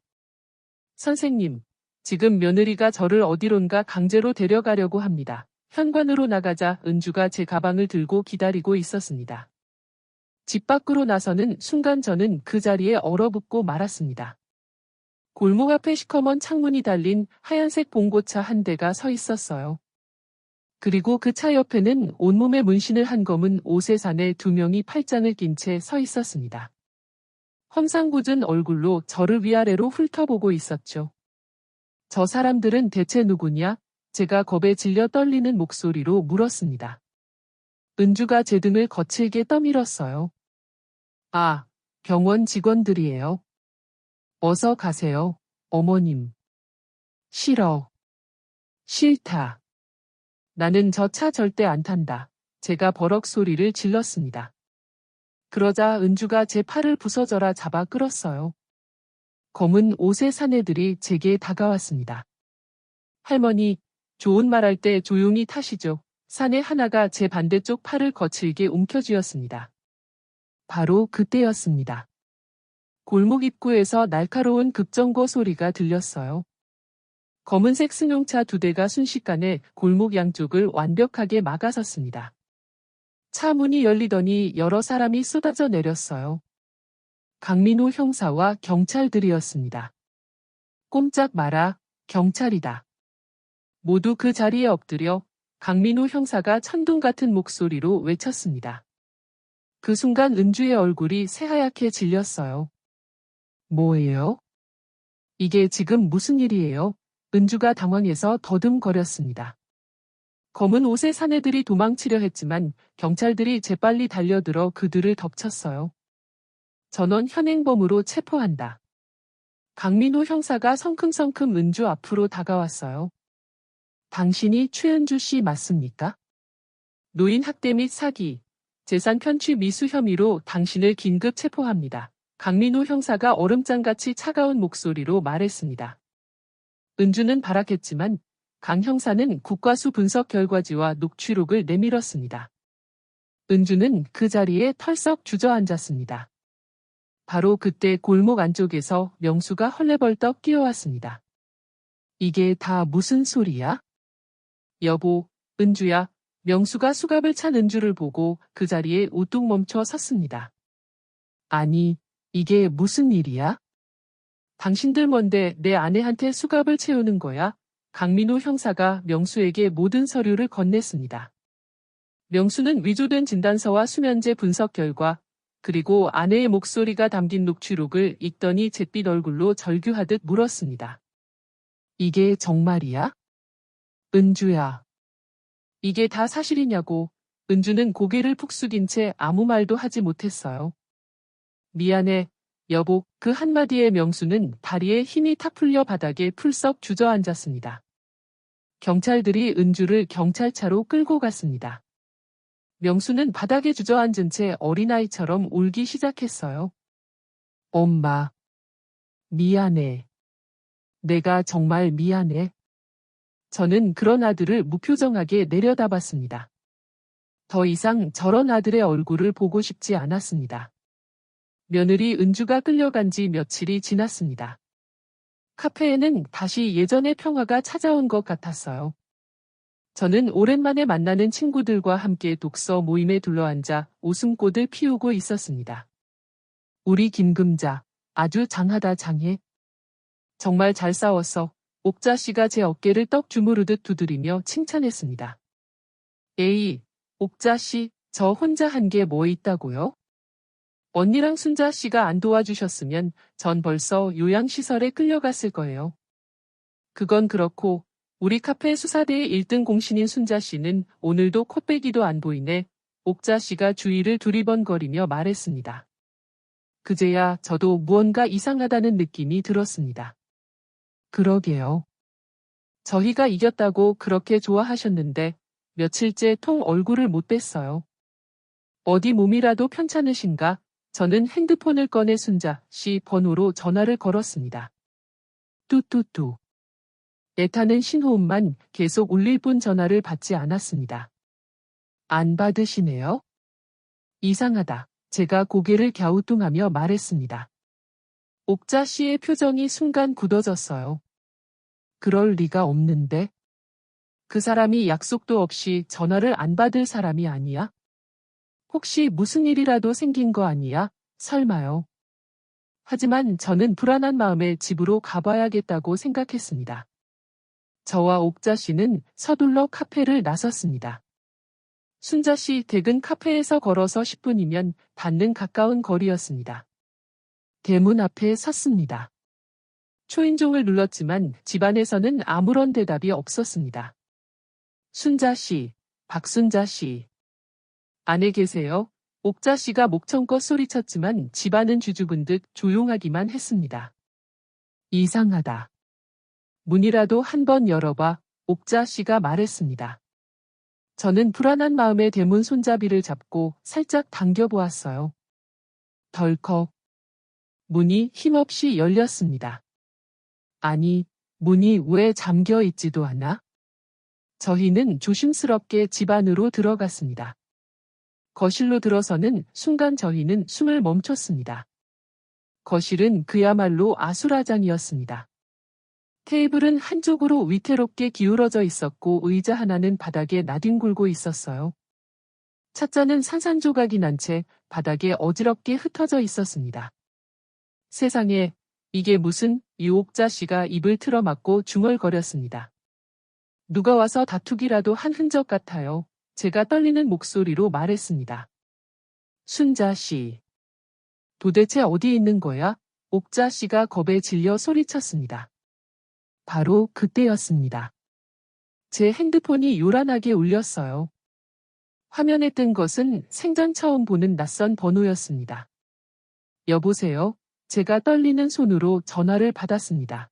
선생님, 지금 며느리가 저를 어디론가 강제로 데려가려고 합니다. 현관으로 나가자 은주가 제 가방을 들고 기다리고 있었습니다. 집 밖으로 나서는 순간 저는 그 자리에 얼어붙고 말았습니다. 골목 앞에 시커먼 창문이 달린 하얀색 봉고차 한 대가 서 있었어요. 그리고 그 차 옆에는 온몸에 문신을 한 검은 옷의 사내 두 명이 팔짱을 낀 채 서 있었습니다. 험상궂은 얼굴로 저를 위아래로 훑어보고 있었죠. 저 사람들은 대체 누구냐? 제가 겁에 질려 떨리는 목소리로 물었습니다. 은주가 제 등을 거칠게 떠밀었어요. 아, 병원 직원들이에요. 어서 가세요, 어머님. 싫어. 싫다. 나는 저 차 절대 안 탄다. 제가 버럭 소리를 질렀습니다. 그러자 은주가 제 팔을 부서져라 잡아 끌었어요. 검은 옷의 사내들이 제게 다가왔습니다. 할머니, 좋은 말할 때 조용히 타시죠. 사내 하나가 제 반대쪽 팔을 거칠게 움켜쥐었습니다. 바로 그때였습니다. 골목 입구에서 날카로운 급정거 소리가 들렸어요. 검은색 승용차 두 대가 순식간에 골목 양쪽을 완벽하게 막아섰습니다. 차 문이 열리더니 여러 사람이 쏟아져 내렸어요. 강민우 형사와 경찰들이었습니다. 꼼짝 마라, 경찰이다. 모두 그 자리에 엎드려 강민우 형사가 천둥 같은 목소리로 외쳤습니다. 그 순간 은주의 얼굴이 새하얗게 질렸어요. 뭐예요? 이게 지금 무슨 일이에요? 은주가 당황해서 더듬거렸습니다. 검은 옷의 사내들이 도망치려 했지만 경찰들이 재빨리 달려들어 그들을 덮쳤어요. 전원 현행범으로 체포한다. 강민호 형사가 성큼성큼 은주 앞으로 다가왔어요. 당신이 최은주 씨 맞습니까? 노인 학대 및 사기, 재산 편취 미수 혐의로 당신을 긴급 체포합니다. 강민호 형사가 얼음장같이 차가운 목소리로 말했습니다. 은주는 발악했지만 강 형사는 국과수 분석 결과지와 녹취록을 내밀었습니다. 은주는 그 자리에 털썩 주저앉았습니다. 바로 그때 골목 안쪽에서 명수가 헐레벌떡 뛰어왔습니다. 이게 다 무슨 소리야? 여보, 은주야. 명수가 수갑을 찬 은주를 보고 그 자리에 우뚝 멈춰 섰습니다. 아니, 이게 무슨 일이야? 당신들 뭔데 내 아내한테 수갑을 채우는 거야? 강민호 형사가 명수에게 모든 서류를 건넸습니다. 명수는 위조된 진단서와 수면제 분석 결과, 그리고 아내의 목소리가 담긴 녹취록을 읽더니 잿빛 얼굴로 절규하듯 물었습니다. 이게 정말이야? 은주야. 이게 다 사실이냐고. 은주는 고개를 푹 숙인 채 아무 말도 하지 못했어요. 미안해, 여보. 그 한마디에 명수는 다리에 힘이 탁 풀려 바닥에 풀썩 주저앉았습니다. 경찰들이 은주를 경찰차로 끌고 갔습니다. 명수는 바닥에 주저앉은 채 어린아이처럼 울기 시작했어요. 엄마. 미안해. 내가 정말 미안해. 저는 그런 아들을 무표정하게 내려다봤습니다. 더 이상 저런 아들의 얼굴을 보고 싶지 않았습니다. 며느리 은주가 끌려간 지 며칠이 지났습니다. 카페에는 다시 예전의 평화가 찾아온 것 같았어요. 저는 오랜만에 만나는 친구들과 함께 독서 모임에 둘러앉아 웃음꽃을 피우고 있었습니다. 우리 김금자, 아주 장하다 장해. 정말 잘 싸웠어. 옥자 씨가 제 어깨를 떡 주무르듯 두드리며 칭찬했습니다. 에이, 옥자 씨, 저 혼자 한 게 뭐 있다고요? 언니랑 순자 씨가 안 도와주셨으면 전 벌써 요양시설에 끌려갔을 거예요. 그건 그렇고 우리 카페 수사대의 1등 공신인 순자 씨는 오늘도 코빼기도 안 보이네. 옥자 씨가 주위를 두리번거리며 말했습니다. 그제야 저도 무언가 이상하다는 느낌이 들었습니다. 그러게요. 저희가 이겼다고 그렇게 좋아하셨는데 며칠째 통 얼굴을 못 뵀어요. 어디 몸이라도 편찮으신가? 저는 핸드폰을 꺼내 순자 씨 번호로 전화를 걸었습니다. 뚜뚜뚜. 애타는 신호음만 계속 울릴 뿐 전화를 받지 않았습니다. 안 받으시네요? 이상하다. 제가 고개를 갸우뚱하며 말했습니다. 옥자 씨의 표정이 순간 굳어졌어요. 그럴 리가 없는데. 그 사람이 약속도 없이 전화를 안 받을 사람이 아니야? 혹시 무슨 일이라도 생긴 거 아니야? 설마요. 하지만 저는 불안한 마음에 집으로 가봐야겠다고 생각했습니다. 저와 옥자 씨는 서둘러 카페를 나섰습니다. 순자 씨 댁은 카페에서 걸어서 10분이면 닿는 가까운 거리였습니다. 대문 앞에 섰습니다. 초인종을 눌렀지만 집안에서는 아무런 대답이 없었습니다. 순자 씨, 박순자 씨. 안에 계세요? 옥자 씨가 목청껏 소리쳤지만 집안은 주죽은 듯 조용하기만 했습니다. 이상하다. 문이라도 한번 열어봐, 옥자 씨가 말했습니다. 저는 불안한 마음에 대문 손잡이를 잡고 살짝 당겨보았어요. 덜컥. 문이 힘없이 열렸습니다. 아니, 문이 왜 잠겨 있지도 않아? 저희는 조심스럽게 집 안으로 들어갔습니다. 거실로 들어서는 순간 저희는 숨을 멈췄습니다. 거실은 그야말로 아수라장이었습니다. 테이블은 한쪽으로 위태롭게 기울어져 있었고 의자 하나는 바닥에 나뒹굴고 있었어요. 찻잔은 산산조각이 난 채 바닥에 어지럽게 흩어져 있었습니다. 세상에, 이게 무슨, 유옥자 씨가 입을 틀어막고 중얼거렸습니다. 누가 와서 다투기라도 한 흔적 같아요. 제가 떨리는 목소리로 말했습니다. 순자 씨. 도대체 어디 있는 거야? 옥자 씨가 겁에 질려 소리쳤습니다. 바로 그때였습니다. 제 핸드폰이 요란하게 울렸어요. 화면에 뜬 것은 생전 처음 보는 낯선 번호였습니다. 여보세요? 제가 떨리는 손으로 전화를 받았습니다.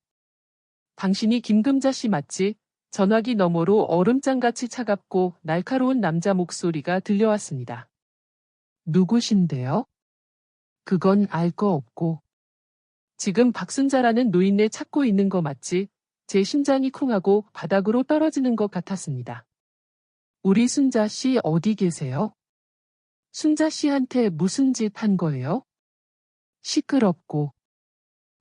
당신이 김금자 씨 맞지? 전화기 너머로 얼음장같이 차갑고 날카로운 남자 목소리가 들려왔습니다. 누구신데요? 그건 알 거 없고. 지금 박순자라는 노인네 찾고 있는 거 맞지? 제 심장이 쿵하고 바닥으로 떨어지는 것 같았습니다. 우리 순자 씨 어디 계세요? 순자 씨한테 무슨 짓 한 거예요? 시끄럽고.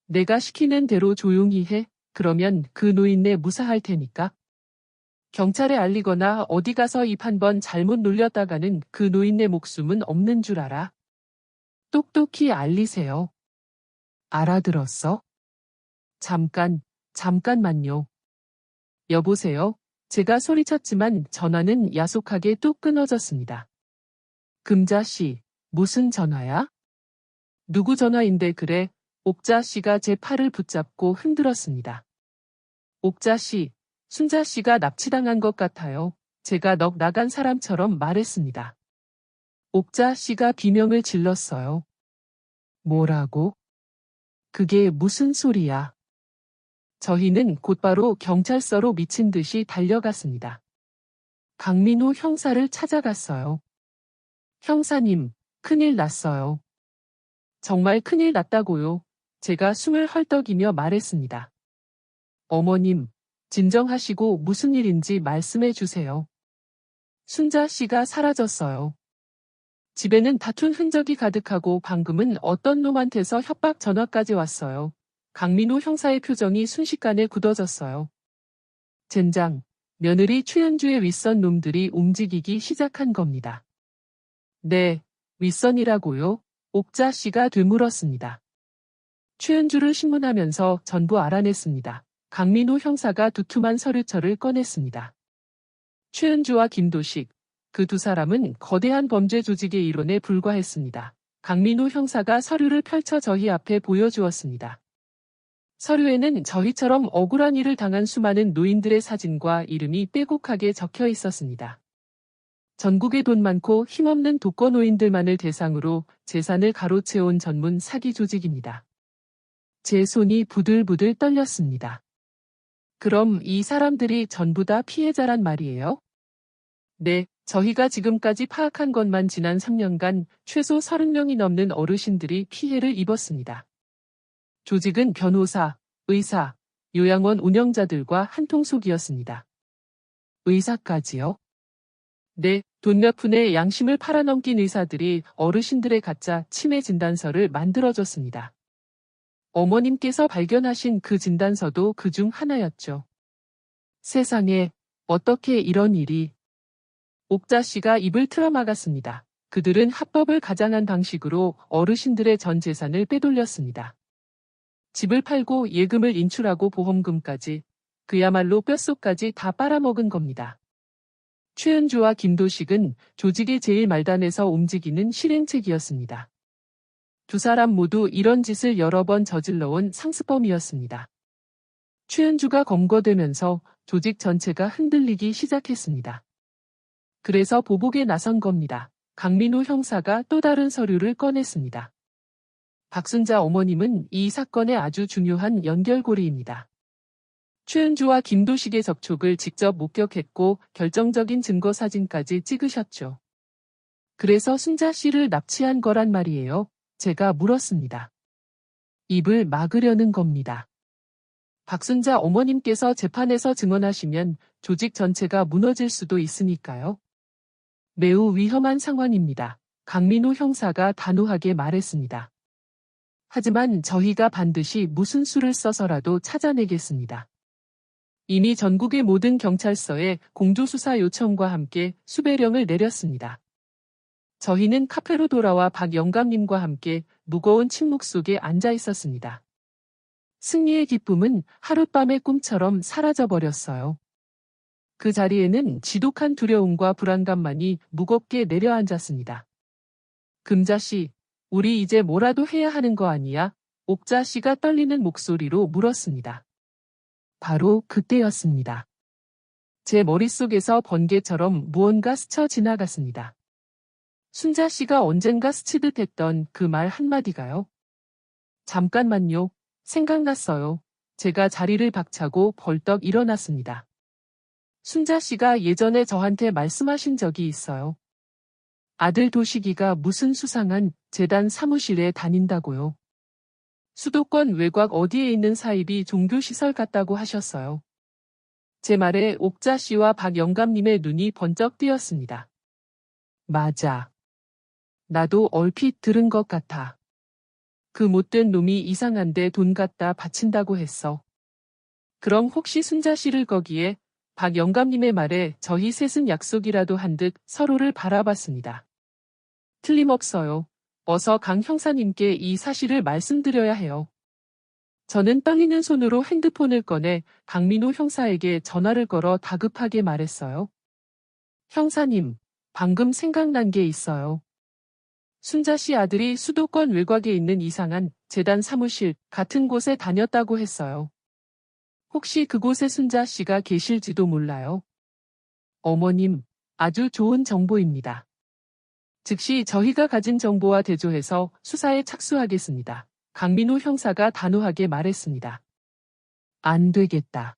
내가 시키는 대로 조용히 해. 그러면 그 노인네 무사할 테니까. 경찰에 알리거나 어디 가서 입 한 번 잘못 놀렸다가는 그 노인네 목숨은 없는 줄 알아. 똑똑히 알리세요. 알아들었어? 잠깐만요. 여보세요? 제가 소리쳤지만 전화는 야속하게 뚝 끊어졌습니다. 금자 씨, 무슨 전화야? 누구 전화인데 그래? 옥자 씨가 제 팔을 붙잡고 흔들었습니다. 옥자 씨, 순자 씨가 납치당한 것 같아요. 제가 넋 나간 사람처럼 말했습니다. 옥자 씨가 비명을 질렀어요. 뭐라고? 그게 무슨 소리야? 저희는 곧바로 경찰서로 미친 듯이 달려갔습니다. 강민우 형사를 찾아갔어요. 형사님, 큰일 났어요. 정말 큰일 났다고요. 제가 숨을 헐떡이며 말했습니다. 어머님, 진정하시고 무슨 일인지 말씀해 주세요. 순자 씨가 사라졌어요. 집에는 다툰 흔적이 가득하고 방금은 어떤 놈한테서 협박 전화까지 왔어요. 강민우 형사의 표정이 순식간에 굳어졌어요. 젠장, 며느리 최은주의 윗선 놈들이 움직이기 시작한 겁니다. 네, 윗선이라고요? 옥자 씨가 되물었습니다. 최은주를 신문하면서 전부 알아냈습니다. 강민우 형사가 두툼한 서류철을 꺼냈습니다. 최은주와 김도식, 그 두 사람은 거대한 범죄 조직의 일원에 불과했습니다. 강민우 형사가 서류를 펼쳐 저희 앞에 보여주었습니다. 서류에는 저희처럼 억울한 일을 당한 수많은 노인들의 사진과 이름이 빼곡하게 적혀 있었습니다. 전국에 돈 많고 힘없는 독거노인들만을 대상으로 재산을 가로채온 전문 사기 조직입니다. 제 손이 부들부들 떨렸습니다. 그럼 이 사람들이 전부 다 피해자란 말이에요? 네, 저희가 지금까지 파악한 것만 지난 3년간 최소 30명이 넘는 어르신들이 피해를 입었습니다. 조직은 변호사, 의사, 요양원 운영자들과 한통속이었습니다. 의사까지요? 네, 돈 몇 푼에 양심을 팔아넘긴 의사들이 어르신들의 가짜 치매 진단서를 만들어줬습니다. 어머님께서 발견하신 그 진단서도 그중 하나였죠. 세상에, 어떻게 이런 일이. 옥자 씨가 입을 틀어막았습니다. 그들은 합법을 가장한 방식으로 어르신들의 전 재산을 빼돌렸습니다. 집을 팔고 예금을 인출하고 보험금까지, 그야말로 뼛속까지 다 빨아먹은 겁니다. 최은주와 김도식은 조직의 제일 말단에서 움직이는 실행책이었습니다. 두 사람 모두 이런 짓을 여러 번 저질러온 상습범이었습니다. 최은주가 검거되면서 조직 전체가 흔들리기 시작했습니다. 그래서 보복에 나선 겁니다. 강민우 형사가 또 다른 서류를 꺼냈습니다. 박순자 어머님은 이 사건의 아주 중요한 연결고리입니다. 최은주와 김도식의 접촉을 직접 목격했고 결정적인 증거 사진까지 찍으셨죠. 그래서 순자 씨를 납치한 거란 말이에요. 제가 물었습니다. 입을 막으려는 겁니다. 박순자 어머님께서 재판에서 증언하시면 조직 전체가 무너질 수도 있으니까요. 매우 위험한 상황입니다. 강민우 형사가 단호하게 말했습니다. 하지만 저희가 반드시 무슨 수를 써서라도 찾아내겠습니다. 이미 전국의 모든 경찰서에 공조수사 요청과 함께 수배령을 내렸습니다. 저희는 카페로 돌아와 박 영감님과 함께 무거운 침묵 속에 앉아 있었습니다. 승리의 기쁨은 하룻밤의 꿈처럼 사라져버렸어요. 그 자리에는 지독한 두려움과 불안감만이 무겁게 내려앉았습니다. 금자씨, 우리 이제 뭐라도 해야 하는 거 아니야? 옥자 씨가 떨리는 목소리로 물었습니다. 바로 그때였습니다. 제 머릿속에서 번개처럼 무언가 스쳐 지나갔습니다. 순자 씨가 언젠가 스치듯 했던 그 말 한마디가요. 잠깐만요. 생각났어요. 제가 자리를 박차고 벌떡 일어났습니다. 순자 씨가 예전에 저한테 말씀하신 적이 있어요. 아들 도식이가 무슨 수상한 재단 사무실에 다닌다고요. 수도권 외곽 어디에 있는 사이비 종교시설 같다고 하셨어요. 제 말에 옥자 씨와 박 영감님의 눈이 번쩍 뜨였습니다. 맞아. 나도 얼핏 들은 것 같아. 그 못된 놈이 이상한데 돈 갖다 바친다고 했어. 그럼 혹시 순자 씨를 거기에 박 영감님의 말에 저희 셋은 약속이라도 한 듯 서로를 바라봤습니다. 틀림없어요. 어서 강 형사님께 이 사실을 말씀드려야 해요. 저는 떨리는 손으로 핸드폰을 꺼내 강민호 형사에게 전화를 걸어 다급하게 말했어요. 형사님, 방금 생각난 게 있어요. 순자 씨 아들이 수도권 외곽에 있는 이상한 재단 사무실 같은 곳에 다녔다고 했어요. 혹시 그곳에 순자 씨가 계실지도 몰라요. 어머님, 아주 좋은 정보입니다. 즉시 저희가 가진 정보와 대조해서 수사에 착수하겠습니다. 강민호 형사가 단호하게 말했습니다. 안 되겠다.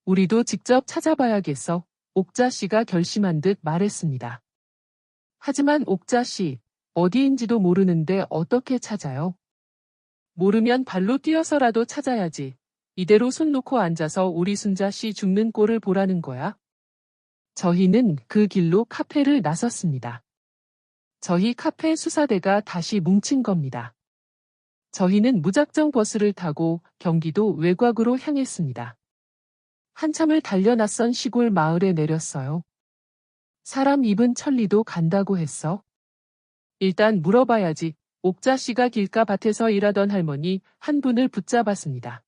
우리도 직접 찾아봐야겠어. 옥자 씨가 결심한 듯 말했습니다. 하지만 옥자 씨, 어디인지도 모르는데 어떻게 찾아요? 모르면 발로 뛰어서라도 찾아야지. 이대로 손 놓고 앉아서 우리 순자 씨 죽는 꼴을 보라는 거야? 저희는 그 길로 카페를 나섰습니다. 저희 카페 수사대가 다시 뭉친 겁니다. 저희는 무작정 버스를 타고 경기도 외곽으로 향했습니다. 한참을 달려 낯선 시골 마을에 내렸어요. 사람 입은 천리도 간다고 했어. 일단 물어봐야지. 옥자 씨가 길가밭에서 일하던 할머니 한 분을 붙잡았습니다.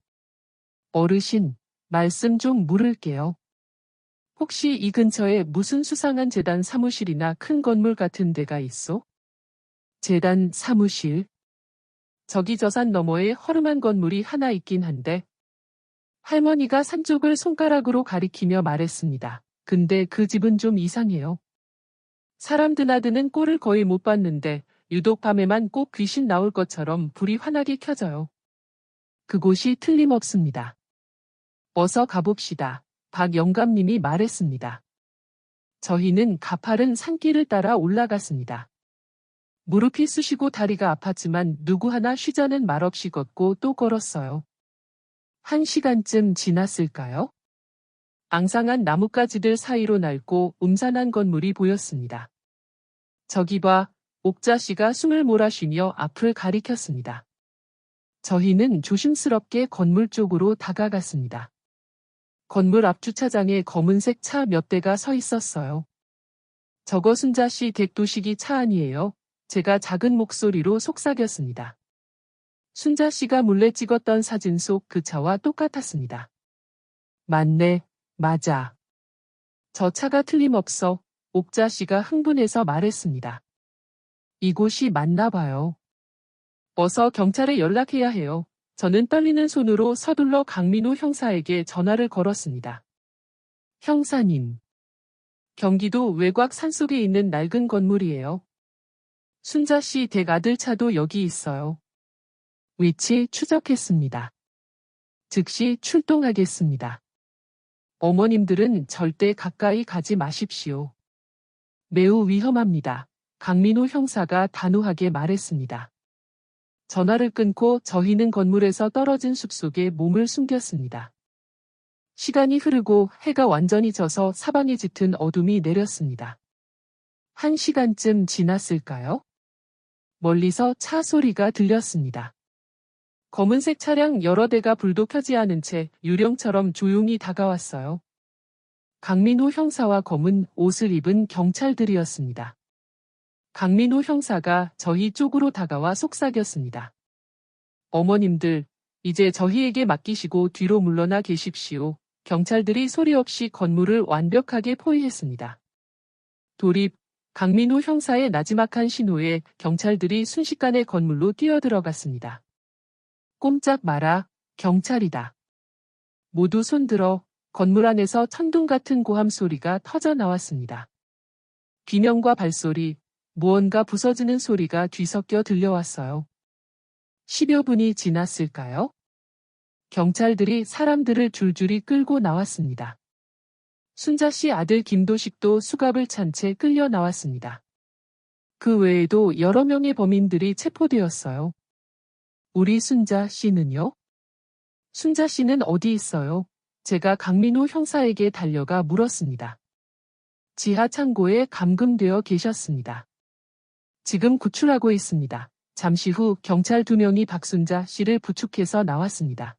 어르신, 말씀 좀 물을게요. 혹시 이 근처에 무슨 수상한 재단 사무실이나 큰 건물 같은 데가 있어? 재단 사무실? 저기 저 산 너머에 허름한 건물이 하나 있긴 한데. 할머니가 산 쪽을 손가락으로 가리키며 말했습니다. 근데 그 집은 좀 이상해요. 사람 드나드는 꼴을 거의 못 봤는데 유독 밤에만 꼭 귀신 나올 것처럼 불이 환하게 켜져요. 그곳이 틀림없습니다. 어서 가봅시다. 박 영감님이 말했습니다. 저희는 가파른 산길을 따라 올라갔습니다. 무릎이 쑤시고 다리가 아팠지만 누구 하나 쉬자는 말 없이 걷고 또 걸었어요. 1시간쯤 지났을까요? 앙상한 나뭇가지들 사이로 낡고 음산한 건물이 보였습니다. 저기 봐, 옥자 씨가 숨을 몰아쉬며 앞을 가리켰습니다. 저희는 조심스럽게 건물 쪽으로 다가갔습니다. 건물 앞 주차장에 검은색 차 몇 대가 서 있었어요. 저거 순자 씨 댁도식이 차 아니에요? 제가 작은 목소리로 속삭였습니다. 순자 씨가 몰래 찍었던 사진 속 그 차와 똑같았습니다. 맞네, 맞아. 저 차가 틀림없어. 옥자 씨가 흥분해서 말했습니다. 이곳이 맞나 봐요. 어서 경찰에 연락해야 해요. 저는 떨리는 손으로 서둘러 강민호 형사에게 전화를 걸었습니다. 형사님. 경기도 외곽 산속에 있는 낡은 건물이에요. 순자 씨 댁 아들 차도 여기 있어요. 위치 추적했습니다. 즉시 출동하겠습니다. 어머님들은 절대 가까이 가지 마십시오. 매우 위험합니다. 강민호 형사가 단호하게 말했습니다. 전화를 끊고 저희는 건물에서 떨어진 숲속에 몸을 숨겼습니다. 시간이 흐르고 해가 완전히 져서 사방에 짙은 어둠이 내렸습니다. 1시간쯤 지났을까요? 멀리서 차 소리가 들렸습니다. 검은색 차량 여러 대가 불도 켜지 않은 채 유령처럼 조용히 다가왔어요. 강민호 형사와 검은 옷을 입은 경찰들이었습니다. 강민호 형사가 저희 쪽으로 다가와 속삭였습니다. 어머님들, 이제 저희에게 맡기시고 뒤로 물러나 계십시오. 경찰들이 소리 없이 건물을 완벽하게 포위했습니다. 돌입, 강민호 형사의 나지막한 신호에 경찰들이 순식간에 건물로 뛰어들어갔습니다. 꼼짝 마라, 경찰이다. 모두 손들어 건물 안에서 천둥 같은 고함 소리가 터져 나왔습니다. 비명과 발소리, 무언가 부서지는 소리가 뒤섞여 들려왔어요. 10여 분이 지났을까요? 경찰들이 사람들을 줄줄이 끌고 나왔습니다. 순자 씨 아들 김도식도 수갑을 찬 채 끌려 나왔습니다. 그 외에도 여러 명의 범인들이 체포되었어요. 우리 순자 씨는요? 순자 씨는 어디 있어요? 제가 강민호 형사에게 달려가 물었습니다. 지하 창고에 감금되어 계셨습니다. 지금 구출하고 있습니다. 잠시 후 경찰 2명이 박순자 씨를 부축해서 나왔습니다.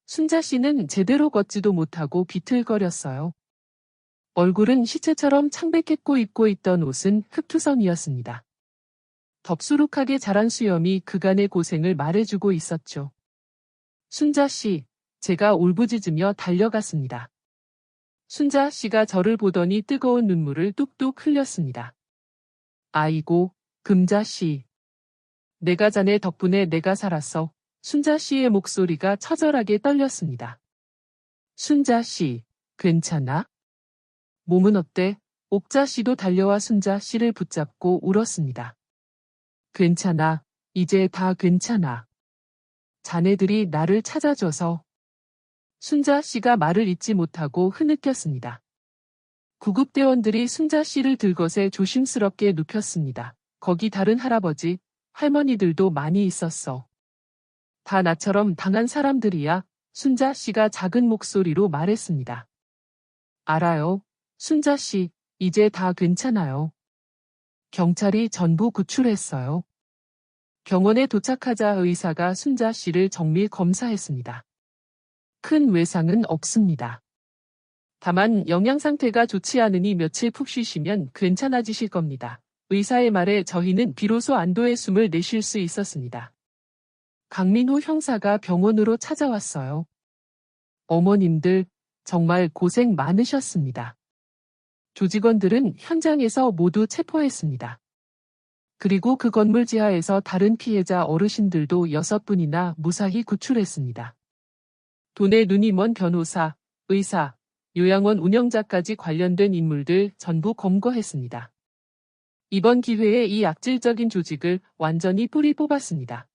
순자 씨는 제대로 걷지도 못하고 비틀거렸어요. 얼굴은 시체처럼 창백했고 입고 있던 옷은 흙투성이었습니다. 덥수룩하게 자란 수염이 그간의 고생을 말해주고 있었죠. 순자 씨, 제가 울부짖으며 달려갔습니다. 순자 씨가 저를 보더니 뜨거운 눈물을 뚝뚝 흘렸습니다. 아이고, 금자 씨. 내가 자네 덕분에 내가 살았어. 순자 씨의 목소리가 처절하게 떨렸습니다. 순자 씨, 괜찮아? 몸은 어때? 옥자 씨도 달려와 순자 씨를 붙잡고 울었습니다. 괜찮아. 이제 다 괜찮아. 자네들이 나를 찾아줘서. 순자 씨가 말을 잇지 못하고 흐느꼈습니다. 구급대원들이 순자 씨를 들것에 조심스럽게 눕혔습니다. 거기 다른 할아버지, 할머니들도 많이 있었어. 다 나처럼 당한 사람들이야. 순자 씨가 작은 목소리로 말했습니다. 알아요. 순자 씨, 이제 다 괜찮아요. 경찰이 전부 구출했어요. 병원에 도착하자 의사가 순자 씨를 정밀 검사했습니다. 큰 외상은 없습니다. 다만 영양 상태가 좋지 않으니 며칠 푹 쉬시면 괜찮아지실 겁니다. 의사의 말에 저희는 비로소 안도의 숨을 내쉴 수 있었습니다. 강민호 형사가 병원으로 찾아왔어요. 어머님들, 정말 고생 많으셨습니다. 조직원들은 현장에서 모두 체포했습니다. 그리고 그 건물 지하에서 다른 피해자 어르신들도 6분이나 무사히 구출했습니다. 돈에 눈이 먼 변호사, 의사, 요양원 운영자까지 관련된 인물들 전부 검거했습니다. 이번 기회에 이 악질적인 조직을 완전히 뿌리 뽑았습니다.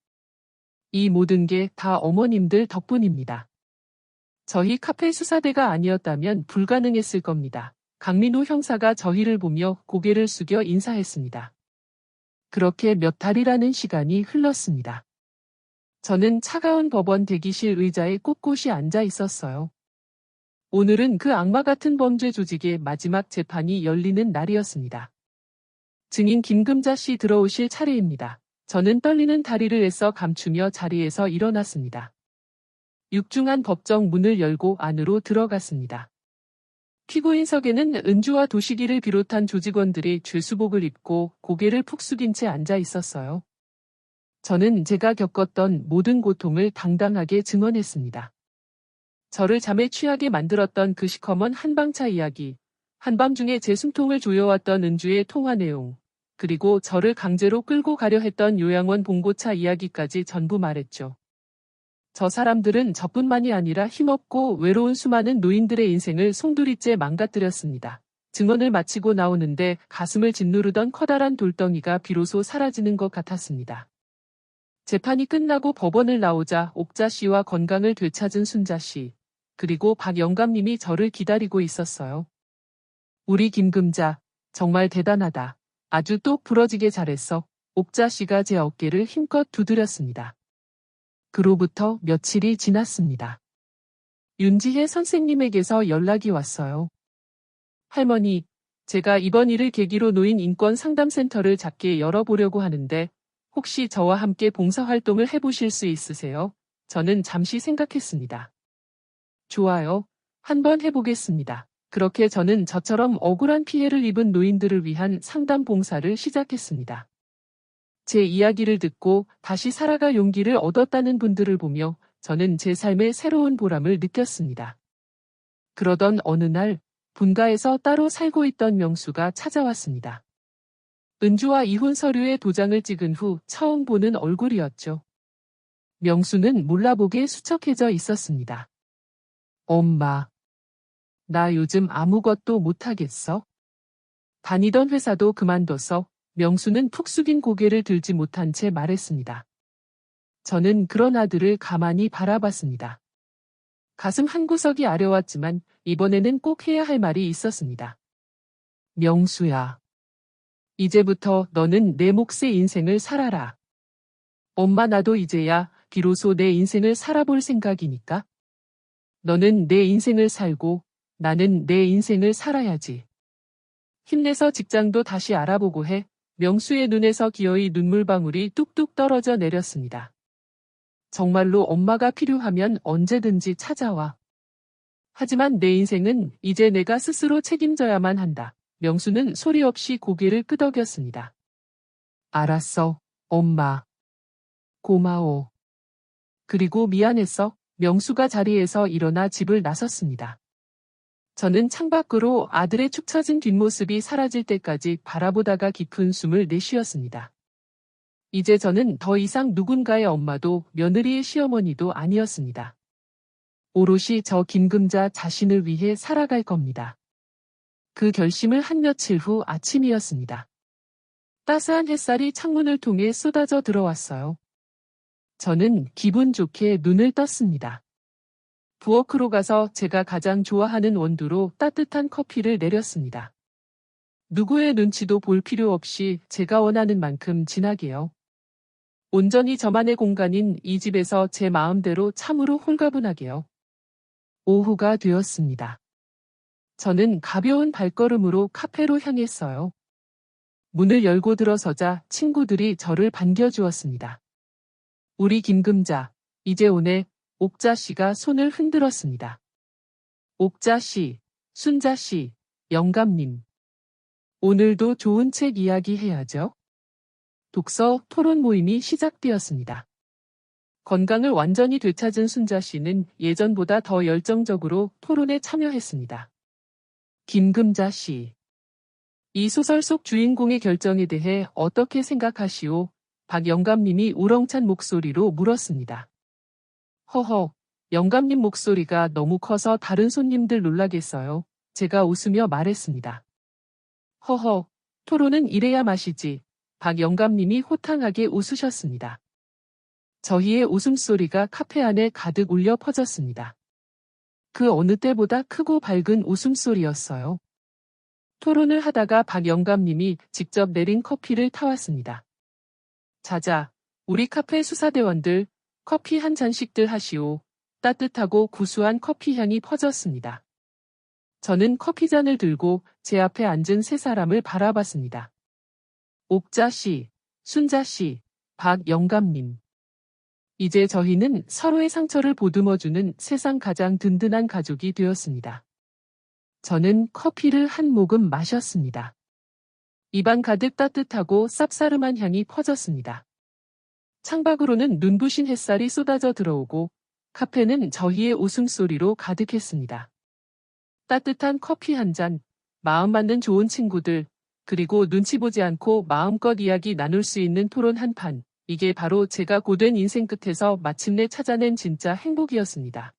이 모든 게 다 어머님들 덕분입니다. 저희 카페 수사대가 아니었다면 불가능했을 겁니다. 강민호 형사가 저희를 보며 고개를 숙여 인사했습니다. 그렇게 몇 달이라는 시간이 흘렀습니다. 저는 차가운 법원 대기실 의자에 꼿꼿이 앉아 있었어요. 오늘은 그 악마 같은 범죄 조직의 마지막 재판이 열리는 날이었습니다. 증인 김금자 씨 들어오실 차례입니다. 저는 떨리는 다리를 애써 감추며 자리에서 일어났습니다. 육중한 법정 문을 열고 안으로 들어갔습니다. 피고인석에는 은주와 도식이를 비롯한 조직원들이 죄수복을 입고 고개를 푹 숙인 채 앉아 있었어요. 저는 제가 겪었던 모든 고통을 당당하게 증언했습니다. 저를 잠에 취하게 만들었던 그 시커먼 한방차 이야기, 한밤중에 제 숨통을 조여왔던 은주의 통화 내용, 그리고 저를 강제로 끌고 가려 했던 요양원 봉고차 이야기까지 전부 말했죠. 저 사람들은 저뿐만이 아니라 힘없고 외로운 수많은 노인들의 인생을 송두리째 망가뜨렸습니다. 증언을 마치고 나오는데 가슴을 짓누르던 커다란 돌덩이가 비로소 사라지는 것 같았습니다. 재판이 끝나고 법원을 나오자 옥자 씨와 건강을 되찾은 순자 씨, 그리고 박 영감님이 저를 기다리고 있었어요. 우리 김금자, 정말 대단하다. 아주 똑 부러지게 잘했어. 옥자 씨가 제 어깨를 힘껏 두드렸습니다. 그로부터 며칠이 지났습니다. 윤지혜 선생님에게서 연락이 왔어요. 할머니, 제가 이번 일을 계기로 노인 인권 상담센터를 작게 열어보려고 하는데 혹시 저와 함께 봉사활동을 해보실 수 있으세요? 저는 잠시 생각했습니다. 좋아요. 한번 해보겠습니다. 그렇게 저는 저처럼 억울한 피해를 입은 노인들을 위한 상담 봉사를 시작했습니다. 제 이야기를 듣고 다시 살아갈 용기를 얻었다는 분들을 보며 저는 제 삶의 새로운 보람을 느꼈습니다. 그러던 어느 날 본가에서 따로 살고 있던 명수가 찾아왔습니다. 은주와 이혼 서류에 도장을 찍은 후 처음 보는 얼굴이었죠. 명수는 몰라보게 수척해져 있었습니다. 엄마, 나 요즘 아무것도 못하겠어? 다니던 회사도 그만둬서 명수는 푹 숙인 고개를 들지 못한 채 말했습니다. 저는 그런 아들을 가만히 바라봤습니다. 가슴 한구석이 아려왔지만 이번에는 꼭 해야 할 말이 있었습니다. 명수야, 이제부터 너는 내 몫의 인생을 살아라. 엄마 나도 이제야 비로소 내 인생을 살아볼 생각이니까. 너는 내 인생을 살고 나는 내 인생을 살아야지. 힘내서 직장도 다시 알아보고 해. 명수의 눈에서 기어이 눈물방울이 뚝뚝 떨어져 내렸습니다. 정말로 엄마가 필요하면 언제든지 찾아와. 하지만 내 인생은 이제 내가 스스로 책임져야만 한다. 명수는 소리 없이 고개를 끄덕였습니다. 알았어, 엄마. 고마워. 그리고 미안했어. 명수가 자리에서 일어나 집을 나섰습니다. 저는 창밖으로 아들의 축 처진 뒷모습이 사라질 때까지 바라보다가 깊은 숨을 내쉬었습니다. 이제 저는 더 이상 누군가의 엄마도 며느리의 시어머니도 아니었습니다. 오롯이 저 김금자 자신을 위해 살아갈 겁니다. 그 결심을 한 며칠 후 아침이었습니다. 따스한 햇살이 창문을 통해 쏟아져 들어왔어요. 저는 기분 좋게 눈을 떴습니다. 부엌으로 가서 제가 가장 좋아하는 원두로 따뜻한 커피를 내렸습니다. 누구의 눈치도 볼 필요 없이 제가 원하는 만큼 진하게요. 온전히 저만의 공간인 이 집에서 제 마음대로 참으로 홀가분하게요. 오후가 되었습니다. 저는 가벼운 발걸음으로 카페로 향했어요. 문을 열고 들어서자 친구들이 저를 반겨주었습니다. 우리 김금자, 이제 오네. 옥자 씨가 손을 흔들었습니다. 옥자 씨, 순자 씨, 영감님. 오늘도 좋은 책 이야기 해야죠. 독서 토론 모임이 시작되었습니다. 건강을 완전히 되찾은 순자 씨는 예전보다 더 열정적으로 토론에 참여했습니다. 김금자 씨. 이 소설 속 주인공의 결정에 대해 어떻게 생각하시오? 박 영감님이 우렁찬 목소리로 물었습니다. 허허, 영감님 목소리가 너무 커서 다른 손님들 놀라겠어요. 제가 웃으며 말했습니다. 허허, 토론은 이래야 맛이지. 박 영감님이 호탕하게 웃으셨습니다. 저희의 웃음소리가 카페 안에 가득 울려 퍼졌습니다. 그 어느 때보다 크고 밝은 웃음소리였어요. 토론을 하다가 박 영감님이 직접 내린 커피를 타왔습니다. 자자, 우리 카페 수사대원들, 커피 한 잔씩들 하시오. 따뜻하고 구수한 커피 향이 퍼졌습니다. 저는 커피잔을 들고 제 앞에 앉은 세 사람을 바라봤습니다. 옥자 씨, 순자 씨, 박 영감님. 이제 저희는 서로의 상처를 보듬어주는 세상 가장 든든한 가족이 되었습니다. 저는 커피를 한 모금 마셨습니다. 입안 가득 따뜻하고 쌉싸름한 향이 퍼졌습니다. 창밖으로는 눈부신 햇살이 쏟아져 들어오고 카페는 저희의 웃음소리로 가득했습니다. 따뜻한 커피 한 잔, 마음 맞는 좋은 친구들, 그리고 눈치 보지 않고 마음껏 이야기 나눌 수 있는 토론 한 판. 이게 바로 제가 고된 인생 끝에서 마침내 찾아낸 진짜 행복이었습니다.